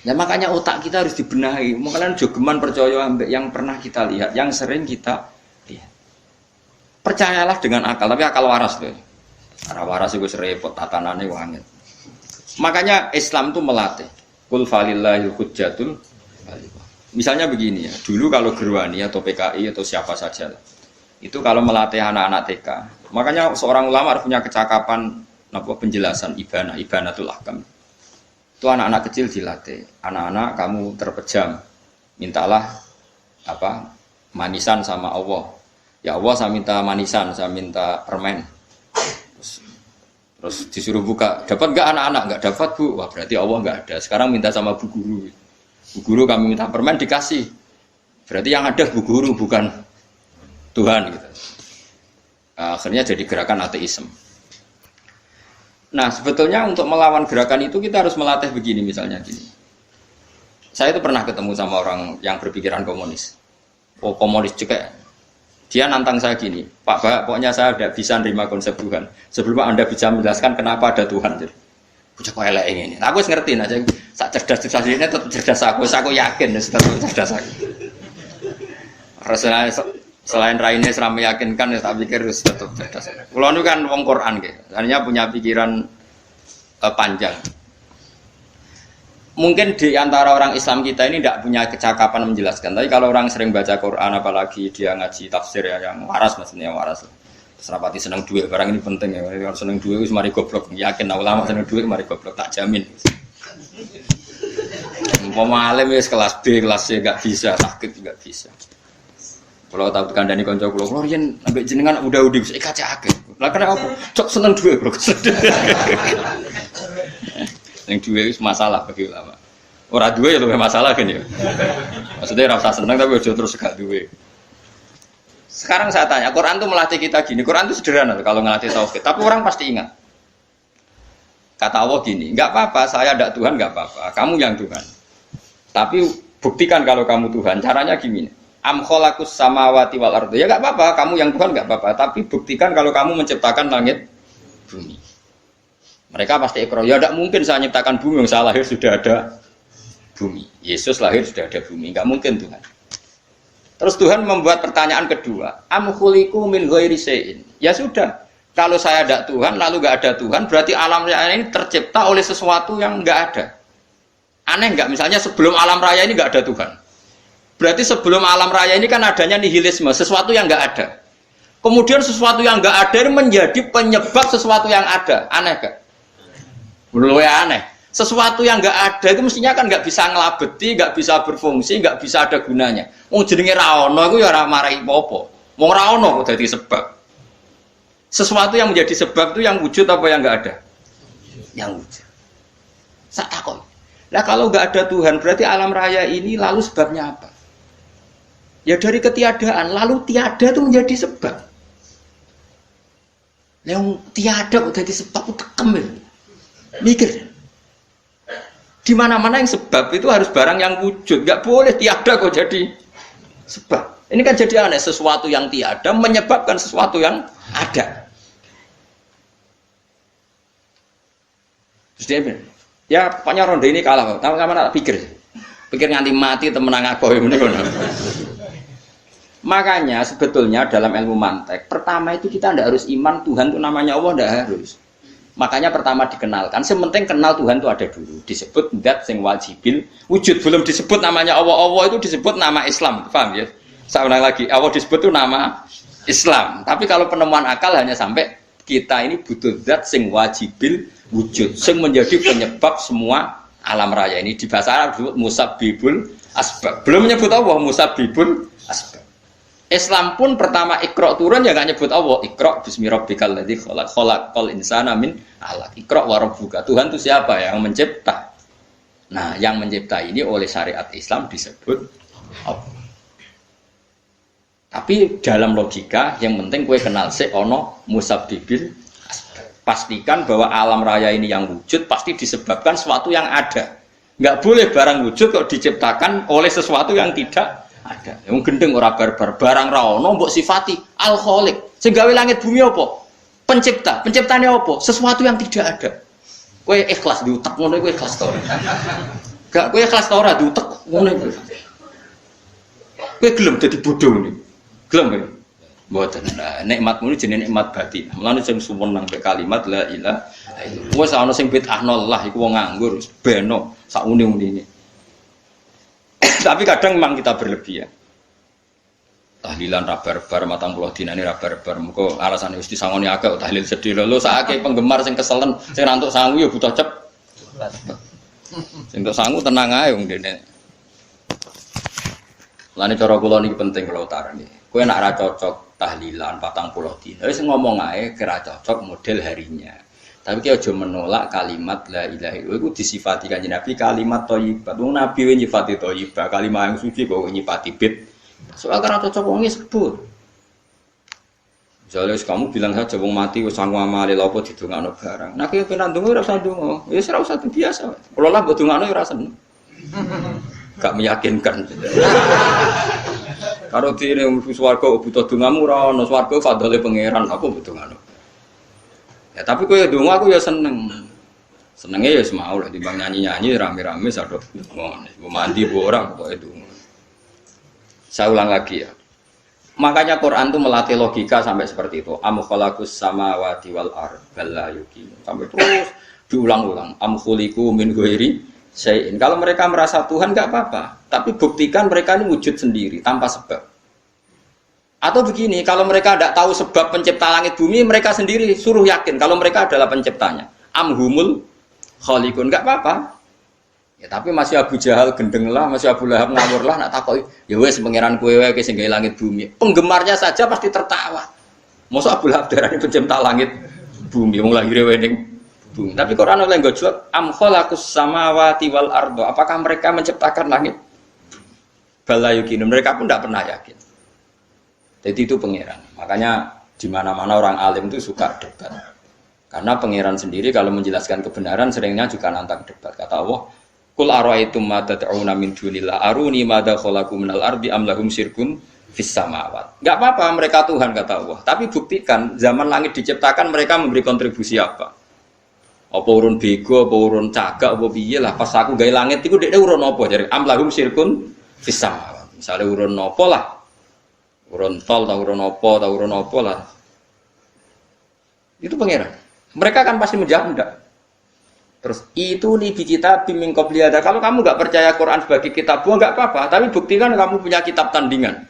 Nah makanya otak kita harus dibenahi. Makanya jogeman percaya ambek yang pernah kita lihat, yang sering kita lihat. Percayalah dengan akal, tapi akal waras loh. Arah waras itu repot, tatanannya wangit. Makanya Islam itu melatih. Qul falillahil hujjatul baligh. Misalnya begini ya, dulu kalau Gerwani atau PKI atau siapa saja lah, itu kalau melatih anak-anak TK, makanya seorang ulama harus punya kecakapan penjelasan ibanatul ahkam. Itu anak-anak kecil dilatih. Anak-anak kamu terpejam, mintalah manisan sama Allah. Ya Allah saya minta manisan, saya minta permen. Terus disuruh buka, dapat nggak anak-anak? Nggak dapat bu, wah berarti Allah nggak ada. Sekarang minta sama bu guru. Bu guru kami minta permen dikasih. Berarti yang ada bu guru bukan Tuhan gitu. Akhirnya jadi gerakan ateisme. Nah sebetulnya untuk melawan gerakan itu kita harus melatih begini misalnya gini. Saya itu pernah ketemu sama orang yang berpikiran komunis. Oh komunis juga. Dia nantang saya gini, Pak, pokoknya saya tidak bisa menerima konsep Tuhan. Sebelum Anda bisa menjelaskan kenapa ada Tuhan. Bocah kok elek ini. Aku wis ngerti aja. Sak cerdas ini tetap cerdas aku yakin tetap cerdas aku. Rasanya selain raine seram meyakinkan ya tak pikir harus tetap cerdas. Kulo niku kan wong Quran nggih. Artinya punya pikiran panjang. Mungkin di antara orang Islam kita ini tidak punya kecakapan menjelaskan. Tapi kalau orang sering baca Quran, apalagi dia ngaji tafsir ya, yang waras maksudnya waras. Serapati seneng duit, barang ini penting ya. Kalau seneng duit, mari goblok. Yakin ulama seneng duit, mari goblok. Tak jamin. Umpama alim ya kelas B, kelas C nggak bisa, sakit nggak bisa. Kalau tahu kandani konco kulo yen ambek jenengan udah bisa kaca akeh. Lah karena apa? Cok seneng duit, bro. Yang dua itu masalah bagi ulama. Orang dua ya lebih masalah kan ya. Maksudnya rasa senang tapi udah terus gak dua. Sekarang saya tanya, Quran itu melatih kita gini. Quran itu sederhana kalau ngelatih tauhid. Tapi orang pasti ingat. Kata Allah gini, nggak apa-apa, saya ada Tuhan nggak apa-apa. Kamu yang Tuhan. Tapi buktikan kalau kamu Tuhan. Caranya gini. Am khalaqus samawati wal ardi. Ya nggak apa-apa, kamu yang Tuhan nggak apa-apa. Tapi buktikan kalau kamu menciptakan langit, bumi. Mereka pasti ikrar, ya tidak mungkin saya menciptakan bumi, yang saya lahir sudah ada bumi. Yesus lahir sudah ada bumi, nggak mungkin Tuhan. Terus Tuhan membuat pertanyaan kedua, am khuliqu min ghairi syai'in. Ya sudah, Kalau saya ada Tuhan, lalu nggak ada Tuhan, berarti alam raya ini tercipta oleh sesuatu yang nggak ada. Aneh nggak? Misalnya sebelum alam raya ini nggak ada Tuhan. Berarti sebelum alam raya ini kan adanya nihilisme, sesuatu yang nggak ada. Kemudian sesuatu yang nggak ada ini menjadi penyebab sesuatu yang ada. Aneh nggak? Menurut saya aneh. Sesuatu yang nggak ada itu mestinya kan nggak bisa ngelabeti, nggak bisa berfungsi, nggak bisa ada gunanya. Wong jenenge ra ono iku ya ora marai apa-apa. Wong ra ono kok dadi sebab. Sesuatu yang menjadi sebab itu yang wujud apa yang nggak ada? Yang wujud. Sak takon. Lah kalau nggak ada Tuhan berarti alam raya ini lalu sebabnya apa? Ya dari ketiadaan, lalu tiada itu menjadi sebab. Yang tiada kok jadi sebab itu tekem ya. Mikir. Di mana-mana yang sebab itu harus barang yang wujud, nggak boleh tiada kok jadi sebab. Ini kan jadi aneh, sesuatu yang tiada menyebabkan sesuatu yang ada. Terus dia bilang, ya pokoknya ronde ini kalah, kamu tak pikir nganti mati temenang aku ini. Makanya sebetulnya dalam ilmu mantek, pertama itu kita tidak harus iman Tuhan itu namanya Allah, tidak harus. Makanya pertama dikenalkan, sementing kenal Tuhan itu ada dulu. Disebut dat sing wajibil wujud, belum disebut namanya Allah. Allah itu disebut nama Islam, paham ya? Saya ulang lagi, Allah disebut itu nama Islam. Tapi kalau penemuan akal hanya sampai kita ini butuh zat sing wajibil wujud, sing menjadi penyebab semua alam raya ini. Di bahasa Arab disebut musabbibul asbab. Belum menyebut Allah, musabbibul asbab. Islam pun pertama Iqra turun ya nggak nyebut Allah. Iqra bismi rabbikal ladzi khalaq, khalaqal insana min 'alaq. Iqra wa rabbuka. Tuhan itu siapa? Yang mencipta. Nah, yang mencipta ini oleh syariat Islam disebut Allah. Tapi dalam logika yang penting kue kenal sik ono musabbibil asbab. Pastikan bahwa alam raya ini yang wujud pasti disebabkan sesuatu yang ada. Nggak boleh barang wujud kok diciptakan oleh sesuatu yang tidak ada. Yang gendeng ora barbar, barang ra ono mbok sifati al khaliq. Sing gawe langit bumi apa? Pencipta. Penciptane apa? Sesuatu yang tidak ada. Kowe ikhlas diutek ngono kowe ikhlas ta ora? Gak kowe ikhlas ta ora diutek ngono kowe. Kowe gelem dadi bodoh ngene. Gelem kowe. Mboten. Nah, nikmatmu iki jenenge nikmat batin. Mulane sing suwenang mek kalimat la ilaha illallah. Wes ana sing bid'ahno lah iku wong nganggur, beno sak uni-unine. Tapi kadang memang kita berlebihan. Tahlilan rabar-bar matang puluh dinane rabar-bar. Muga alasane wis disangoni akeh tahlil sedih lho sakake penggemar sing keselen, sing rantuk sangu ya butuh cep. Sing entuk sangu tenang ae wong dene. Lane cara kula niki penting kula utarani. Kowe nek ora cocok tahlilan 40 dina, wis ngomong ae kira cocok model harinya. Tapi ki aja menolak kalimat la ilaha illallah iku disifati Kanjeng Nabi kalimat thayyibah. Wong Nabi wis nyifati thayyibah, kalimat yang suci kok nyifati bid. Soal kira cocok wong sebut. Misalnya kamu bilang saja wong mati wis sangu amale lha apa didongakno barang. Nek kowe pengen ndonga ora usah ndonga. Ya ora usah biasa. Kula lah mbok dongakno ya ora seneng. Gak meyakinkan. Karo dene swarga butuh dongamu ora ono swarga fadhole pangeran apa butuh ngono. Ya tapi kowe donga aku ya seneng. Senenge ya semau lah timbang nyanyi-nyanyi rame-rame sadok ngono. Mandi mbok ora pokoke donga. Saya ulang lagi ya. Makanya Quran itu melatih logika sampai seperti itu. Am khalaqus samawati wal ardh bal la yuqinun. Sampai terus diulang-ulang. Am khuliqu min ghairi syai'in. Kalau mereka merasa Tuhan enggak apa-apa, tapi buktikan mereka ini wujud sendiri tanpa sebab. Atau begini, kalau mereka tidak tahu sebab pencipta langit bumi, mereka sendiri suruh yakin kalau mereka adalah penciptanya. Am humul khaliqun, enggak apa-apa. Ya tapi masih Abu Jahal gendeng lah, masih Abu Lahab ngawur lah, nak takoki, ya wes pangeran kowe wae sing gawe langit bumi. Penggemarnya saja pasti tertawa. Mosok Abu Lahab darani pencipta langit bumi, wong lahir wae ning bumi. Tapi Quran oleh nggo jawab, am khalaqus samawati wal ardh. Apakah mereka menciptakan langit? Bala yuqin, mereka pun tidak pernah yakin. Jadi itu pangeran. Makanya di mana-mana orang alim itu suka debat. Karena pangeran sendiri kalau menjelaskan kebenaran seringnya juga nantang debat. Kata Allah, Qul ara'aytum ma tad'una min dunillah aruni madza khalaqu minal ardi am lahum syirkun fis samawat. Enggak apa-apa mereka Tuhan kata Allah, tapi buktikan zaman langit diciptakan mereka memberi kontribusi apa? Apa urun bego, apa urun cagak, apa piye lah pas aku gawe langit iku dekne urun apa jare am lahum syirkun fis samawat. Misale urun apa lah? Urun tol ta urun apa lah. Itu pangeran. Mereka kan pasti menjawab enggak. Terus itu nih kita bimbing qobliyada. Kalau kamu nggak percaya Quran sebagai kitab buah nggak apa-apa, tapi buktikan kamu punya kitab tandingan.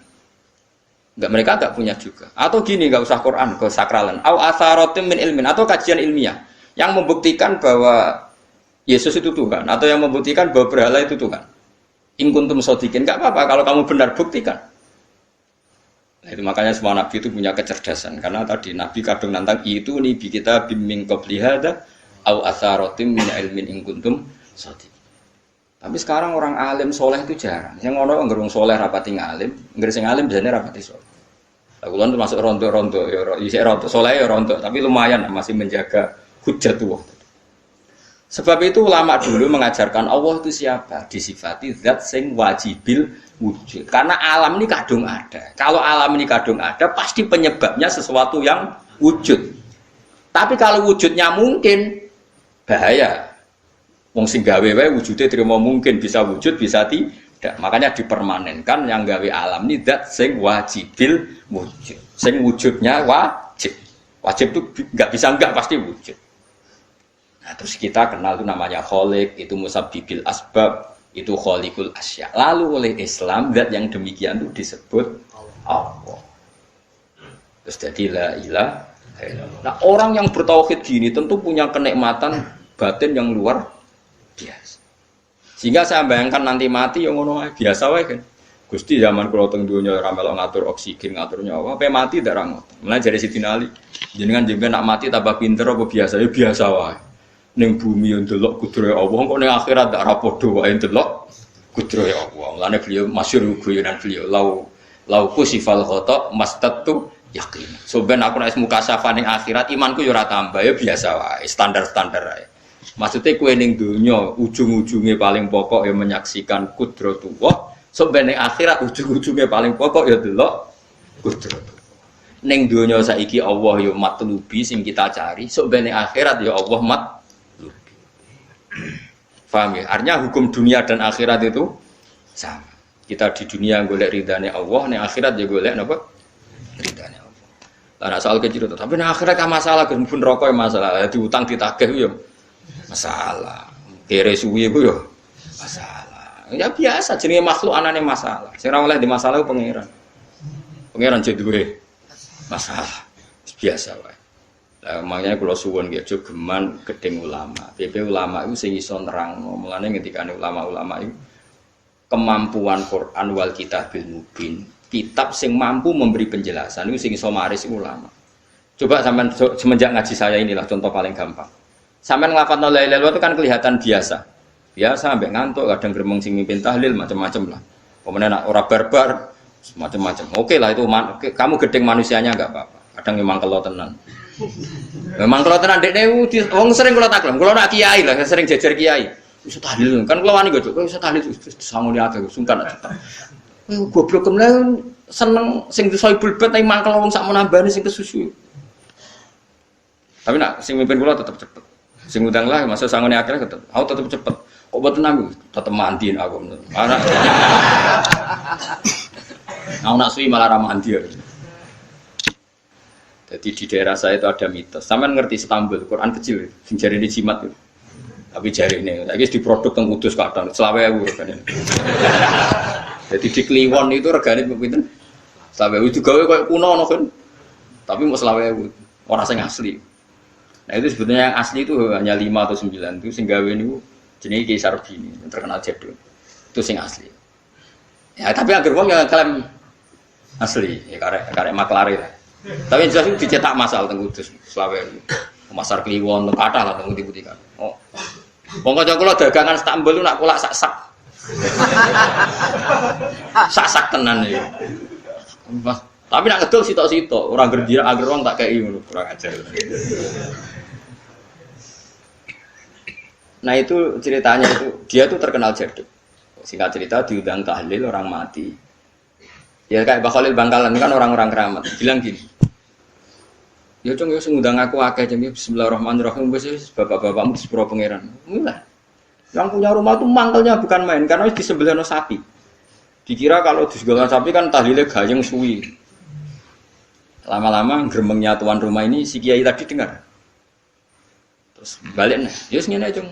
Enggak, mereka nggak punya juga. Atau gini, nggak usah Quran, ke sakralan. Au asarotim min ilmin, atau kajian ilmiah yang membuktikan bahwa Yesus itu Tuhan, atau yang membuktikan bahwa berhala itu Tuhan. In kuntum shodiqin, nggak apa-apa kalau kamu benar, buktikan. Nah, itu makanya semua nabi itu punya kecerdasan, karena tadi nabi kadung nantang itu nih kita bimbing qobliyada au asarotim min ilmin in kuntum shodiqin. Tapi sekarang orang alim soleh itu jarang. Yang ngono ngerung soleh rapati ngalim, nggak sing alim biasanya rapati soleh. Lakukan itu masuk rontok-rontok, ya rontok soleh ya rontok, tapi lumayan masih menjaga hujjatullah. Sebab itu ulama dulu mengajarkan Allah itu siapa? Disifati zat sing wajibil wujud. Karena alam ini kadung ada. Kalau alam ini kadung ada, pasti penyebabnya sesuatu yang wujud. Tapi kalau wujudnya mungkin, bahaya. Wong sing gawe wae wujude terima mungkin, bisa wujud, bisa tidak. Makanya dipermanenkan yang gawe alam ini zat sing wajibil wujud. Sing wujudnya wajib. Wajib itu enggak bisa enggak, pasti wujud. Nah, terus kita kenal itu namanya khaliq, itu musabbibil asbab, itu khaliqul asya. Lalu oleh Islam zat yang demikian itu disebut Allah. Terus jadi la ilaha illallah. Nah, orang yang bertauhid gini tentu punya kenikmatan batin yang luar biasa. Sehingga saya bayangkan nanti mati yang ngono biasa wae kan. Gusti zaman kula teng donya ora melok ngatur oksigen, ngatur nyawa, pe mati ndak ra ngoten. Mulane jare Sidin Ali, jenengan nak mati tambah pinter apa biasa? Ya biasa wae. Ning bumi yo ndelok kudrohe Allah, kok ning akhirat ndak ra padha wae ndelok kudrohe Allah. Mulane beliau masyhur guyonan beliau lau kusifal khata mastatu yakin. So ben aku nek mukasafah ning akhirat imanku yo ora tambah, ya biasa wae, standar-standar wae. Maksudnya kowe ning donya ujung-ujunge paling pokok ya menyaksikan kudratullah. So ben ning akhirat ujung-ujunge paling pokok ya delok kudratullah. Ning donya saiki Allah ya matlubi sing kita cari, so ben ning akhirat ya Allah matlubi. Paham ya? Artinya hukum dunia dan akhirat itu sama. Kita di dunia golek ridhane Allah, ning akhirat ya golek napa? Ridhane Allah. Lah nek soal kecil tapi ning akhirat kan masalah gen pun rokok masalah, diutang ditagih ya masalah. Kere suwi ku ya masalah. Ya biasa jenenge makhluk anane masalah. Sing ora oleh di masalah ku pangeran. Pangeran jadi duwe masalah. Biasa wae. Lah makanya kula suwun nggih aja geman gedeng ulama. PP ulama itu sing iso nerangno. Mulane ngendikane ulama-ulama itu kemampuan Quran wal kitabil mubin. Kitab sing mampu memberi penjelasan itu sing iso maris ulama. Coba sampean semenjak ngaji saya inilah contoh paling gampang. Sampean nglafadzno la ilaha illallah itu kan kelihatan biasa. Biasa sampai ngantuk, kadang gremeng sing mimpin tahlil macam-macam lah. Kemudian ora barbar macam-macam. Oke lah itu kamu gedeng manusianya enggak apa-apa. Kadang memang kalau tenan. Memang kalau tenan dekne wong sering kula taklem. Kula nak kiai lah, sering jejer kiai. Wis tahlil kan kula wani godhok. Wis tahlil sangune akeh sungkan. Goblok kemen seneng sing soibul bet nang mangkel wong sak menambani sing kesusu. Tapi nak sing mimpin kula tetep cepet. Sing udang lah masa sangune akeh tetep. Aku tetep cepet. Kok boten nami tetep mandiin aku. Anak. Aku nak suwi malah ra mandi. Jadi di daerah saya itu ada mitos. Sampean ngerti Istanbul, Quran kecil, sing jarine jimat itu. Tapi jarine, saiki di produk teng Kudus kadang 20.000 regane. Jadi di Kliwon itu regane pinten? 20.000 itu gawe koyo kuno ngono kan. Tapi mau 20.000, ora sing asli. Nah itu sebetulnya yang asli itu hanya 5 atau 9 itu sing gawe niku jenenge Kaisar Bini, yang terkenal jadul. Itu sing asli. Ya tapi agar wong yang klaim asli, ya karek maklare. Tapi jelas itu dicetak masal teng Kudus, Selawe. Pasar Kliwon kathah lah teng Putih kan. Oh. Wong kanca kula dagangan Istanbul nak kolak sak-sak. Sak-sak tenan iki. Tapi nak ngedol sitok-sitok, ora gerdia agar wong tak kei ngono, kurang ajar. Nah itu ceritanya itu, dia tuh terkenal jadul. Singkat cerita diundang tahlil orang mati. Ya kayak Mbah Khalil Bangkalan kan orang-orang keramat. Bilang gini. Ya cung yo ngundang aku akeh jeng bismillahirrahmanirrahim wis bapak-bapakmu di sepuro pangeran. Mulai. Yang punya rumah itu mangkelnya bukan main karena disembelihno sapi. Dikira kalau disembelihno sapi kan tahlile gayeng suwi. Lama-lama gremengnya tuan rumah ini si kiai tadi dengar. Terus balik nih, ya ngene aja.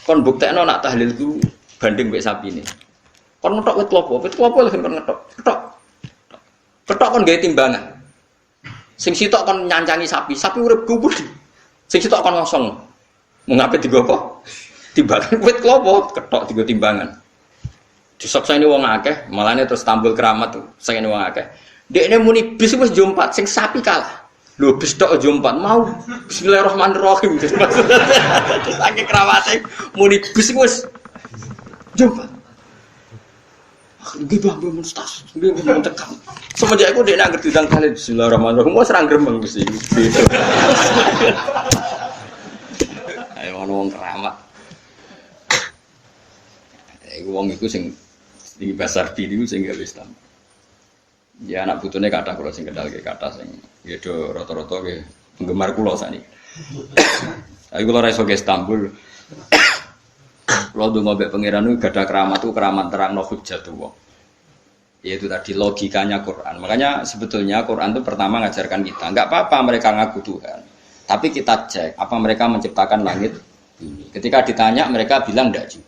Kon buktekno nak tahlil ku banding mbek sapi ini. Kon ngetok wit klopo lho kon ngetok. Ketok kon gawe timbangan. Sing sitok kon nyancangi sapi urip kubur. Sing sitok kon ngosong. Mengape digo apa? Timbangan wit klopo, ketok digo timbangan. Disoksa ini wong akeh, malahnya terus tampil keramat tuh, sing ini wong akeh. Dekne muni bis wis jompat, sing sapi kalah. Lho bis tok jompat mau bismillahirrahmanirrahim. Terus akeh keramate muni bis wis jompat. Nggih Bang mustas, nggih tekan. Semenjak iku dekne anggere diundang kali bismillahirrahmanirrahim, wis ra gremeng mesti. Ayo ono wong keramat. Iku wong iku sing tinggi besar diri sing gak Islam. Ya anak putune kathah kula sing kendal ke kathah sing ya do rata-rata ke penggemar kula sakniki. Ayo kula ra iso ke Istanbul. Kula ndonga mbek pangeran niku gadah keramat itu keramat terangno hujjatullah. Yaitu tadi logikanya Quran. Makanya sebetulnya Quran itu pertama ngajarkan kita, enggak apa-apa mereka ngaku Tuhan. Tapi kita cek apa mereka menciptakan langit bumi. Ketika ditanya mereka bilang enggak juga.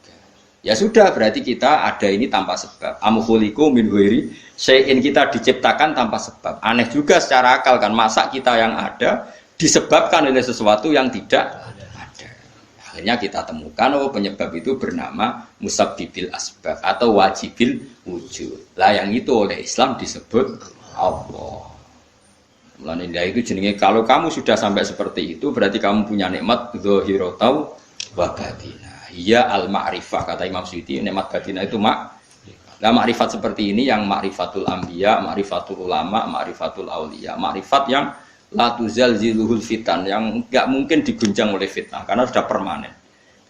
Ya sudah, berarti kita ada ini tanpa sebab. Amkhuliku min ghairi syai'in, kita diciptakan tanpa sebab. Aneh juga secara akal kan, masa kita yang ada disebabkan oleh sesuatu yang tidak ada. Akhirnya kita temukan penyebab itu bernama musabbibil asbab atau wajibil wujud. Lah yang itu oleh Islam disebut Allah. Mulane itu jenenge kalau kamu sudah sampai seperti itu berarti kamu punya nikmat dzahiratan wa batinah. Iya al-ma'rifah, kata Imam Suyuti, nikmat batinah itu Nah ma'rifat seperti ini yang ma'rifatul anbiya, ma'rifatul ulama, ma'rifatul auliya, ma'rifat yang la tuzalziluhul fitan, yang enggak mungkin diguncang oleh fitnah karena sudah permanen.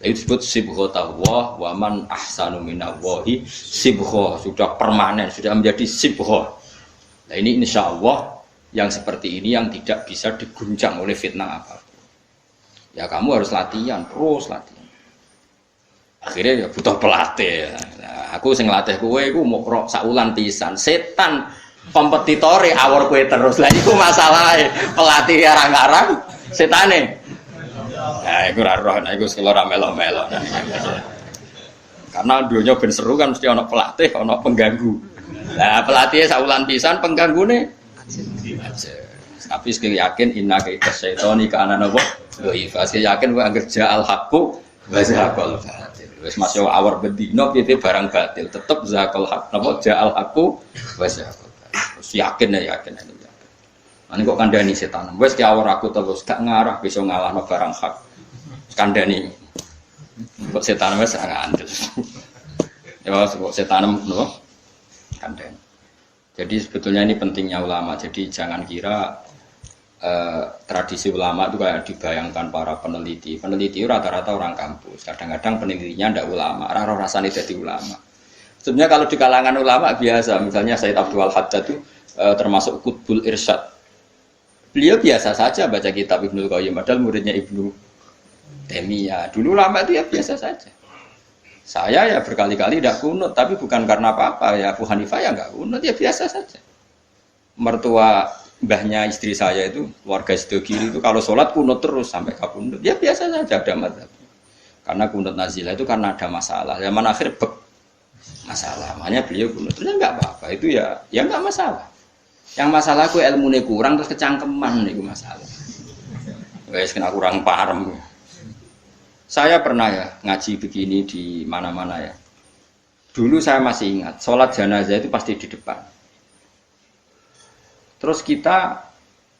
Itu disebut sibghatullah wa man ahsanu minallahi sibghah, sudah permanen, sudah menjadi sibghah. Nah ini insyaallah yang seperti ini yang tidak bisa diguncang oleh fitnah apapun. Ya kamu harus latihan, terus latihan. Akhirnya ya butuh pelatih. Nah, aku sing ngelatih kowe iku mau rok saulan pisan. Setan kompetitore awor kowe terus. Lah iku masalahe. Pelatih arang-arang setane. Nah, iku ora roh, iku sekolah melo-melo. Karena dunia ben seru kan mesti ana pelatih, ana pengganggu. Nah, pelatih saulan pisan penggangune aja. Tapi sekali yakin inna kaita syaitani ka ana napa? Dhaif. Sekali yakin kowe anggere ja'al haqqu wa zaqal batil. Wis masuk awar bedino piye barang batil tetep zakal hak napa ja'al aku wis yakin yakin. Ane kok kandhani setan. Wis ki awar aku terus gak ngarah bisa ngalahno barang hak. Kandhani. Kok setan wis ngandel. Ya kok setan napa? Kandhani. Jadi sebetulnya ini pentingnya ulama. Jadi jangan kira tradisi ulama itu kayak dibayangkan para peneliti. Peneliti rata-rata orang kampus. Kadang-kadang penelitinya tidak ulama. Rara rasanya jadi ulama. Sebenarnya kalau di kalangan ulama biasa. Misalnya Sayyid Abdul Haddad itu termasuk Qutbul Irsyad. Beliau biasa saja baca kitab Ibnul Qayyim. Padahal muridnya Ibnu Taimiyah. Dulu ulama itu ya biasa saja. Saya ya berkali-kali tidak kunut. Tapi bukan karena apa-apa. Ya Abu Hanifah ya nggak kunut. Ya biasa saja. Mertua mbahnya istri saya itu warga sido kiri itu kalau sholat kunut terus sampai kabundut ya biasa saja ada mazhab karena kunut nazilah itu karena ada masalah zaman akhir masalah makanya beliau kunut terus nggak apa-apa itu ya nggak masalah yang masalah aku ilmunya kurang terus kecangkeman itu masalah guys kena kurang paham saya pernah ya ngaji begini di mana-mana ya dulu saya masih ingat sholat jenazah itu pasti di depan. Terus kita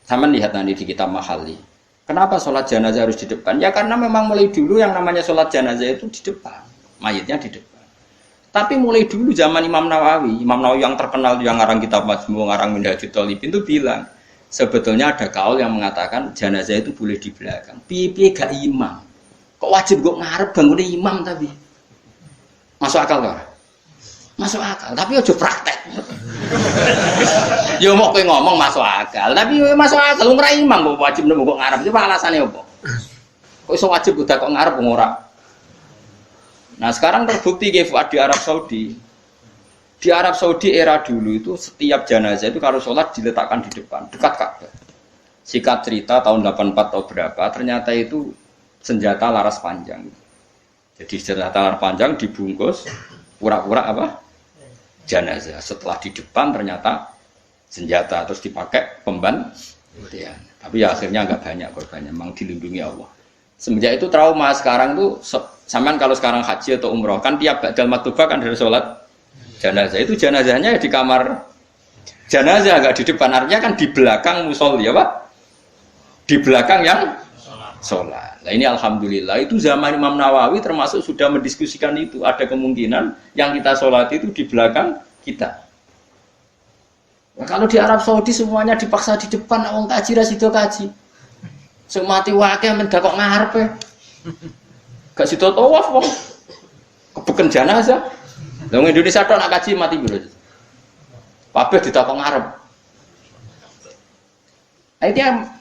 sama lihat nanti di kitab Mahali. Kenapa sholat jenazah harus di depan? Ya karena memang mulai dulu yang namanya sholat jenazah itu di depan. Mayitnya di depan. Tapi mulai dulu zaman Imam Nawawi yang terkenal yang ngarang kitab Majmu', ngarang Minhajul Thalibin itu bilang sebetulnya ada kaul yang mengatakan jenazah itu boleh di belakang. Piye-piye gak imam. Kok wajib kok ngarep bangunnya imam tapi? Masuk akal gak? Masuk akal, tapi ojo praktek. Ya mau kowe ngomong masuk akal, tapi masuk akal ora imam kok wajib nemu kok ngarep. Coba alasane opo? Kok iso wajib udah kok ngarep ora? Nah, sekarang terbukti ke Fuad di Arab Saudi. Di Arab Saudi era dulu itu setiap jenazah itu kalau sholat diletakkan di depan, dekat Ka'bah. Singkat cerita tahun 84 atau berapa, ternyata itu senjata laras panjang. Jadi senjata laras panjang dibungkus pura-pura apa? Jenazah. Setelah di depan ternyata senjata terus dipakai pembantian. Tapi ya akhirnya enggak banyak korbannya, memang dilindungi Allah. Semenjak itu trauma sekarang tuh sampean kalau sekarang haji atau umroh kan tiap ba'dal maktubah kan dari sholat jenazah itu jenazahnya di kamar jenazah enggak di depan, artinya kan di belakang musolli ya Pak, di belakang yang sholat. Nah ini alhamdulillah itu zaman Imam Nawawi termasuk sudah mendiskusikan itu, ada kemungkinan yang kita sholat itu di belakang kita. Nah, kalau di Arab Saudi semuanya dipaksa di depan, orang kaji rasido kaji semati wakil mendak kok ngarepe gak sido tawaf wong kebeken jenazah. Wong Indonesia tok nak kaji mati piro. Kabeh ditakok ngarep.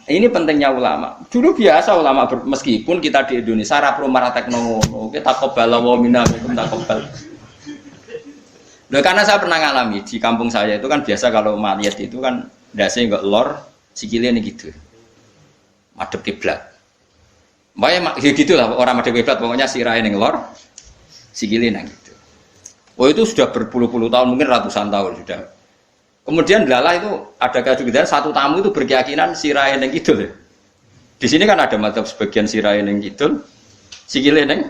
Ini pentingnya ulama. Dulu biasa ulama meskipun kita di Indonesia ra perlu maratekno ngono. Kita takobal wa minna minkum takobal. Loh, karena saya pernah ngalami di kampung saya itu kan biasa kalau mayat itu kan ndase enggak lor sikile gitu. Madhep kiblat. Mbak ya gitulah orang madhep kiblat pokoknya sirahe ning lor sikile nang gitu. Oh itu sudah berpuluh-puluh tahun, mungkin ratusan tahun sudah. Kemudian lala itu ada kejutan satu tamu itu berkeyakinan sirahe ning kidul. Di sini kan ada mazhab sebagian sirahe ning kidul, sikile ning.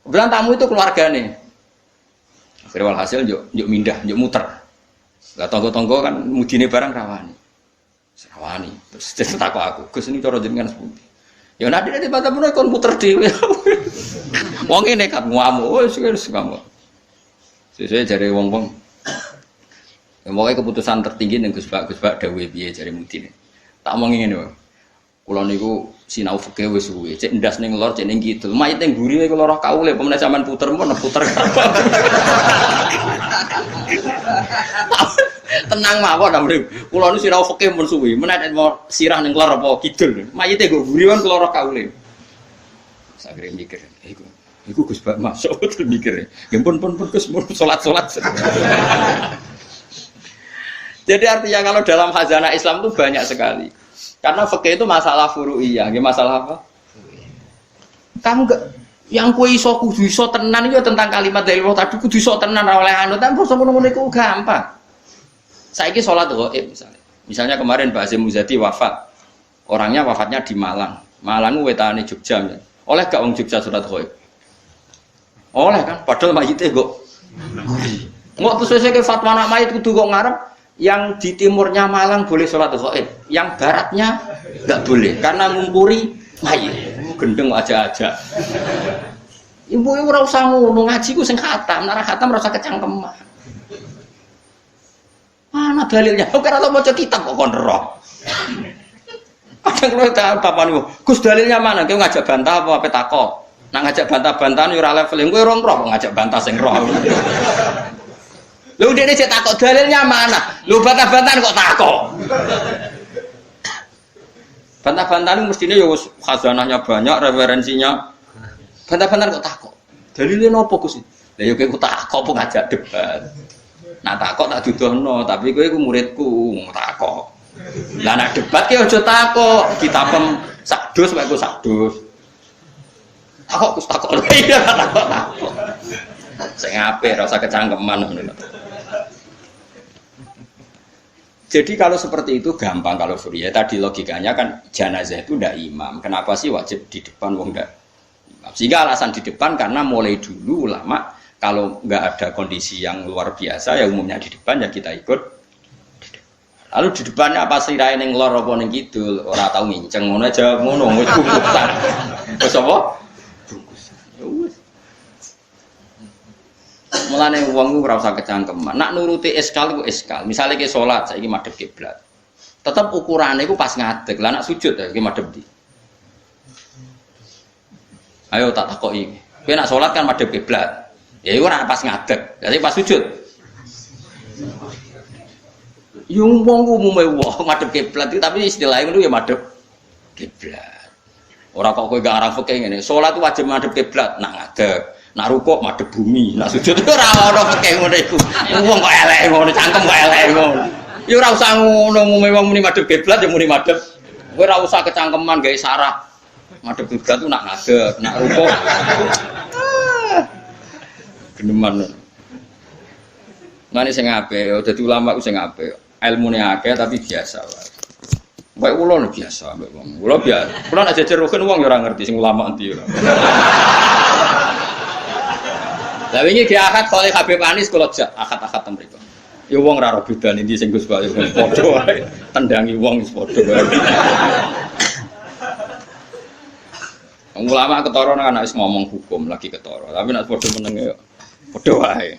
Kemudian tamu itu keluargane. Akhirnya walhasil yuk mindah, yuk muter. Lah tonggo-tonggo kan mudine barang rawani. Rawani. Terus takok aku, Gus ini cara jenengan sepundi. Ya nanti tiba-tiba kon muter dhewe. Wong ini kan ngamuk, wis ngamuk. Sesuai jare wong-wong. Ya pokoke keputusan tertinggi ning Gus Bak dawuhe piye jare mudine. Tak omongi ngene wae. Kula niku sinau fikih wis suwe, cek ndas ning lor, cek ning kidul. Mayit ning mburi kula roh kaule, pemene sampean puter mun puter. Tenang mawon amrih. Kula niku sinau fikih mun suwe, menawa mau sirah ning lor apa kidul. Mayite nggo mburi kan kula roh kaule. Sagere mikir, iku Gus Bak masuk betul mikir. Nggih pun Gus salat-salat. Jadi artinya kalau dalam khazanah Islam itu banyak sekali. Karena fikih itu masalah furu'iyah, masalah apa? Kamu enggak yang kowe iso kudu iso tenan itu tentang kalimat dari Allah tadi kudu iso tenan ora oleh anu, tapi basa ngono iku gampang. Saiki salat ghaib misalnya. Misalnya kemarin Mbak Azim Muzadi wafat. Orangnya wafatnya di Malang. Malang wetane Jogja. Oleh gak wong Jogja salat ghaib? Oleh kan, padahal mayite kok. Engko terus wis ke fatwa anak mayit kudu kok ngarep. Yang di timurnya Malang boleh sholat ghaib, yang baratnya nggak boleh karena ngumpuri mayit. Gendeng aja. Ibu ora usah ngono, ngaji ku sing khatam, nek khatam ora usah kecangkeman. Mana dalilnya? Kok ora tau maca kitab kok kon roh. Kadang kula tak bapak niku, Gus dalilnya mana? Kowe ngajak bantah apa takok? Nak ngajak bantah-bantahan yo ora level, kowe ora roh ngajak bantah sing roh. Lu dia cek takok dalilnya mana? Lu bantah-bantahan kok takok? Bantah-bantahan mestinya ya khazanahnya banyak, referensinya. Bantah-bantahan kok takok? Dalilnya nopo Gus? Lah yo kowe takok apa ngajak debat. Nah takok tak dudono, tapi kowe iku muridku takok. Lah nek debat ki aja takok, kitabem sakdos wae ku sakdos. Takok Gus takok. Iya takok. Sing apik ora usah kecangkeman ngono. Jadi kalau seperti itu gampang kalau Surya. Tadi logikanya kan jenazah itu ndak imam. Kenapa sih wajib di depan wong ndak? Sehingga alasan di depan karena mulai dulu ulama kalau nggak ada kondisi yang luar biasa ya umumnya di depan ya kita ikut. Lalu di depannya apa sih raine ning lor apa ning kidul? Ora tau nginceng ngono aja ngono wis bungkusan. Wis apa? Bungkusan. Ya wis. Mulane wong ora usah kecangkeman. Nak nuruti eskal iku eskal. Misale ke salat saiki madhep kiblat. Tetep ukurane iku pas ngadeg. Lah nak sujud ya iki madhep ndi? Ayo tak takoki. Kowe nak salat kan madhep kiblat. Ya iku ora pas ngadeg. Jadi pas sujud. Yung wong umume wong madhep kiblat tapi istilahnya ngono ya madhep kiblat. Ora kok kowe gak arang fikih ngene. Salat wajib madhep kiblat nak ngadeg. Nak rukuk madhep bumi, nak sujud ora ono fikih ngono iku. Wong kok elek ngono, cangkem kok elek ngono. Ya ora usah ngono, umume wong muni madhep kiblat ya muni madhep. Kowe ora usah kecangkeman gawe sarah. Madhep kiblat ku nak ngadeg, nak rukuk. Geneman. Ngene sing apik, dadi ulama ku sing apik. Ilmune akeh tapi biasa wae. Baik ulo biasa, baik wong. Ulo biasa. Kulo nek jejer rukun wong ya ora ngerti sing ulama endi ora. Lah wingi ge akad kali Habib Anis kula jak akad-akad ten mriku. Ya wong ora ora bedane ndi sing Gus Bayu padha wae. Tendangi wong wis padha wae. Ulama ketara nang anak wis ngomong hukum lagi ketara, tapi nek padha menenge padha wae.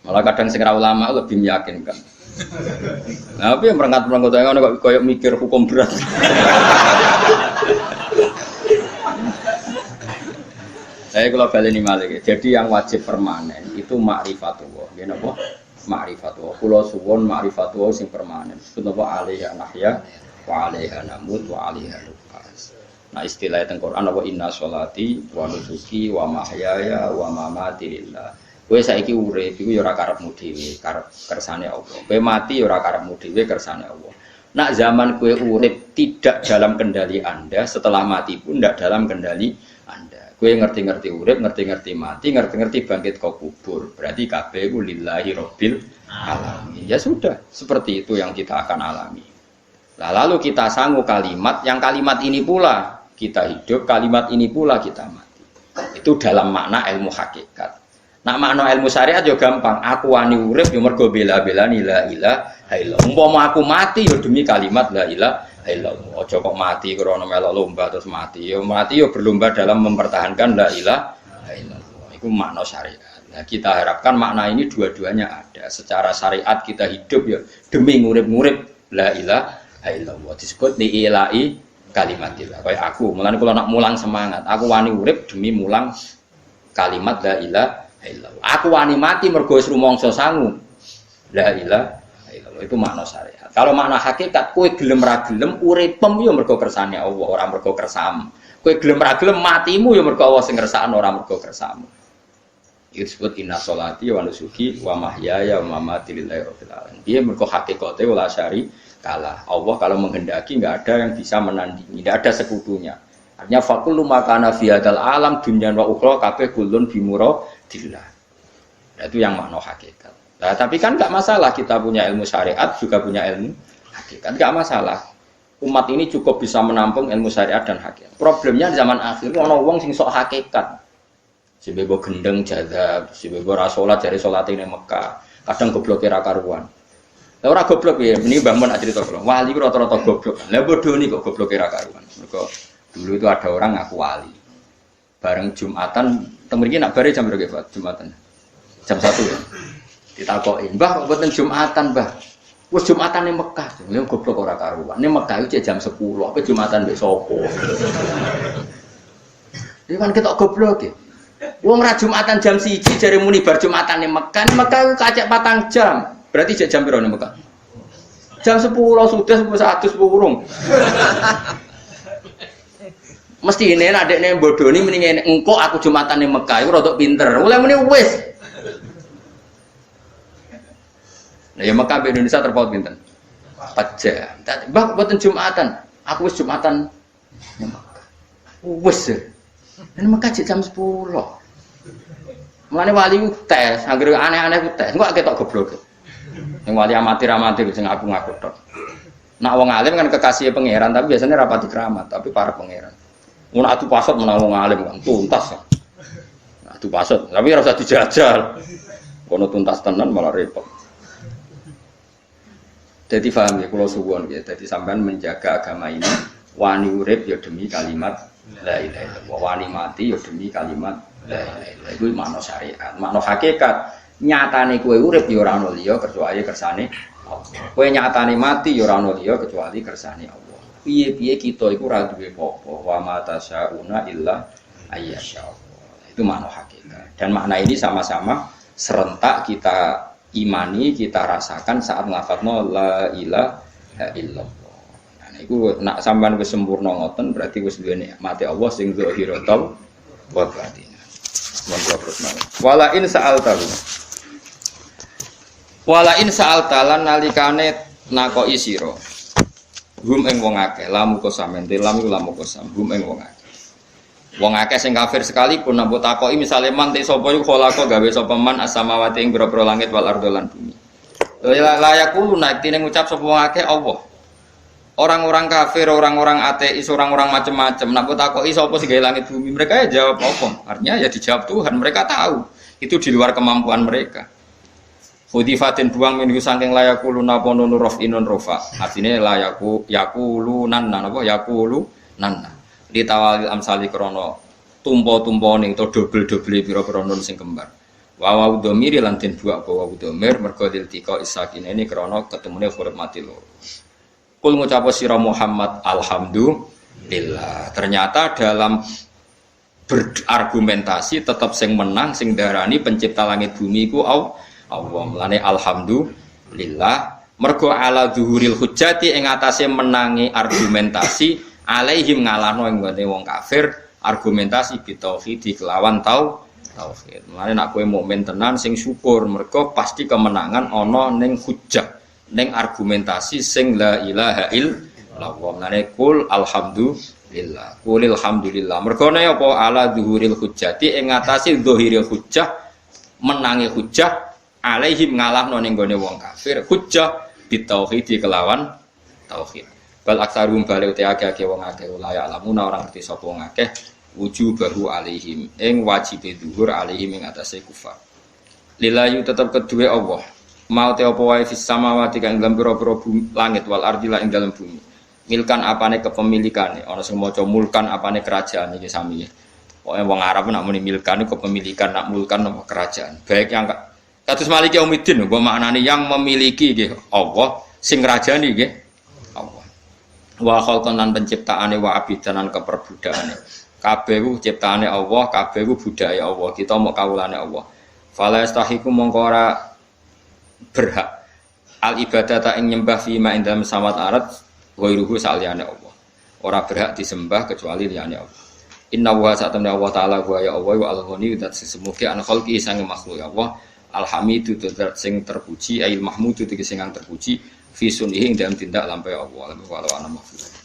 Malah kadang sing ra ulama lebih meyakinkan. Nah, tapi yang perangkat-perangkat ngono kok koyo mikir hukum berat. Saya kalau baleni malih. Jadi yang wajib permanen itu ma'rifatullah. Nggih napa? Ma'rifatullah. Kula suwun ma'rifatullah sing permanen. Disebut napa alaiha nahya wa alaiha namut wa alaiha nubas. Nah, istilah teng Quran apa inna sholati wa nusuki wa mahyaya wa mamati lillah. Kowe saiki urip iku ya ora karepmu dhewe, karep kersane Allah. Kowe mati ya ora karepmu dhewe, kersane Allah. Nak zaman kowe urip tidak dalam kendali Anda, setelah mati pun tidak dalam kendali Anda. Kowe ngerti-ngerti urip, ngerti-ngerti mati, ngerti-ngerti bangkit ke kubur. Berarti kabeh iku lillahi rabbil alamin. Ya sudah, seperti itu yang kita akan alami. Nah, lalu kita sanggup kalimat, yang kalimat ini pula kita hidup, kalimat ini pula kita mati. Itu dalam makna ilmu hakikat. Nak makna ilmu syariat yo gampang. Aku wani urip yo mergo bela-belani la ilaha illallah. Umpama aku mati yo demi kalimat la ilaha illallah. Aja kok mati krana melok lomba terus mati. Yo mati yo berlomba dalam mempertahankan la ilaha illallah. Iku makna syariat. Nah, kita harapkan makna ini dua-duanya ada. Secara syariat kita hidup yo demi ngurip-ngurip la ilaha illallah. Disebut ni ilahi kalimatillah. Kayak aku, mulane kula nak mulang semangat. Aku wani urip demi mulang kalimat la ilaha illallah. Aku wani mati mergo wis rumangsa sangu. La ilaha illallah itu makna syariat. Kalau makna hakikat kowe gelem ra gelem uripem yo mergo kersane Allah, ora mergo kersamu. Kowe gelem ra gelem matimu yo mergo Allah sing ngersakno, ora mergo kersamu. Itu disebut inna sholati wa nusuki wa mahyaya wa mamati lillahi rabbil alamin. Dia mergo hakikate wala syari kalah. Allah kalau menghendaki enggak ada yang bisa menandingi, enggak ada sekutunya. Artinya faqul makana fi hadzal alam dunya wa ukhra kabeh kullun bimuradillah. Nah, itu yang makna hakikat. Nah, tapi kan enggak masalah kita punya ilmu syariat juga punya ilmu hakikat. Enggak masalah. Umat ini cukup bisa menampung ilmu syariat dan hakikat. Problemnya di zaman akhir ono wong sing sok hakikat. Si bebo gendeng jadab, si bebo ra salat jare salate ning Mekah. Kadang gobloke ra karuan. Lah ora goblok ya, meni Mbah Mun cerita kula. Wali ku rata-rata goblok. Lah bodho niki kok gobloke ra karuan. Mergo dulu itu ada orang ngaku wali. Bareng Jumatan, teng mriki nak bare jam berapa Pak Jumatan? Jam 1 ya. Ditakoki, "Mbah kok mboten Jumatan, Mbah?" Wis Jumatan ning Mekah. Lha goblok ora karuan. Ning Mekah iki jam 10, apa Jumatan mbek sapa? Iki kan ketok goblok e. Wong ra Jumatan jam 1 jare muni bar Jumatan ning Mekah. Mekah kacek 4 jam. Berarti jam piro ning Mekah? Jam 10 sudah wis adus burung. Mesti ini adekne bodoni mending engko aku Jumatan ning Mekah iku rada pinter. Mulai muni wis. Nah, ya Mekah be Indonesia terpaut pinten? 4 jam. Mbah mboten Jumatan. Aku wis Jumatan ning Mekah. Wis. Ning Mekah jam 10. Mulane wali ku tes, anggere aneh-aneh ku tes. Engko ketok goblok. Sing wali amatir-amatir sing aku ngaku tok. Nak wong alim kan kekasih pangeran, tapi biasanya rapati keramat, tapi para pangeran. Mun atu pasot menang wong alim kan tuntas. Atu pasot, tapi ora usah dijajal. Kono tuntas tenan malah repot. Jadi paham ya kula suwun ya. Jadi sampean menjaga agama ini wani urip ya demi kalimat la ilaha illallah. Wani mati ya demi kalimat la ilaha illallah. Iku makna syariat, makna hakikat. Nyatane kowe urip ya ora ono liya kecuali kersane Allah. Kowe nyatane mati ya ora ono liya kecuali kersane Allah. Piye-piye kita iku ora duwe apa-apa. Wa ma tasyauna illa ayyasha Allah. Itu makna hakikat. Dan makna ini sama-sama serentak kita imani, kita rasakan saat nglafadzna la ilaha illallah. Nah niku nak sampean wis sempurna ngoten berarti wis duwe nikmate Allah sing zahiratul wa batinah. Wala in sa'altahu. Wala in sa'altalan nalikane nakoki sira. Hum ing wong akeh, lamu kosam ente lamu kosam, hum ing wong akeh. Wong akeh sing kafir sekalipun nampu takoki misale man te sapa iku kholaqo gawe sapa man as-samawati ing boro-boro langit wal ardo lan bumi. Layakulu naik tine ngucap sapa wong akeh Allah. Orang-orang kafir, orang-orang ateis, orang-orang macam-macam. Nak takoki sapa sing gawe langit bumi, mereka ya jawab apa? Artinya ya dijawab Tuhan. Mereka tahu itu di luar kemampuan mereka. Khudifatin buang minhu saking layakuluna ponunu rofinun rofa. Artinya layaku yakulunan apa yakulunan. Ditawalil amsali krono tumpo-tumpo ning to dobel-dobel pira-pira nun sing kembar. Wa wa dhamir lan den buak wa dhamir mergo diltika isakin ini krono ketemune huruf mati loro. Kul ngucap sira Muhammad alhamdulillah. Ternyata dalam berargumentasi tetap sing menang sing darani pencipta langit bumi iku Allah. Mulane alhamdulillah mergo ala zuhuril hujjati ing atase menangi argumentasi alaihim ngalahno ing gone wong kafir argumentasi bitauhid kelawan tauhid. Mulane nek kowe mukmin tenan sing syukur mergo pasti kemenangan ana ning hujjah. Neng argumentasi sing la ilaha illallah. Mulane kul alhamdulillah. Qulil hamdulillah. Mergone apa ala zuhuril hujjati ing ngatasi zahiril hujjah menangi hujjah alaihim ngalahno ning gone wong kafir hujjah bitauhid kelawan tauhid. Bal aksarum bali uti akeh wong akeh ulaya alamuna orang ngerti sapa wong akeh wujubahu alaihim ing wajibe zuhur alaihim ing atase kufar. Lillahi tetep kedue Allah. Mau te apa wae fis samawati kang dalam pira-pira langit wal ardi lan ing dalam bumi. Milkan apane kepemilikane, ana sing maca mulkan apane kerajaan iki sami. Pokoke wong Arab nak muni milkan iku kepemilikan, nak mulkan apa kerajaan. Baik yang kados Maliki Yaumiddin, apa maknane yang memiliki nggih Allah, sing ngrajani nggih Allah. Wa khalqan lan penciptaane wa abidanan keperbudakane. Kabeh ku ciptaane Allah, kabeh ku budaya Allah. Kita mok kawulane Allah. Fala yastahiqu mongko ora berhak al ibadata ing nyembah fi ma indam samawat arat ghairuhu saliyane Allah. Ora berhak disembah kecuali liyane Allah. Inna wa sa'tamna Allah taala wa ya Allah wa al-ghani dat sesemuge an khalqi sang makhluk Allah alhamidu dat sing terpuji ail mahmudu sing terpuji fi sunnihi dalam tindak lampah Allah wa ala mahfuz.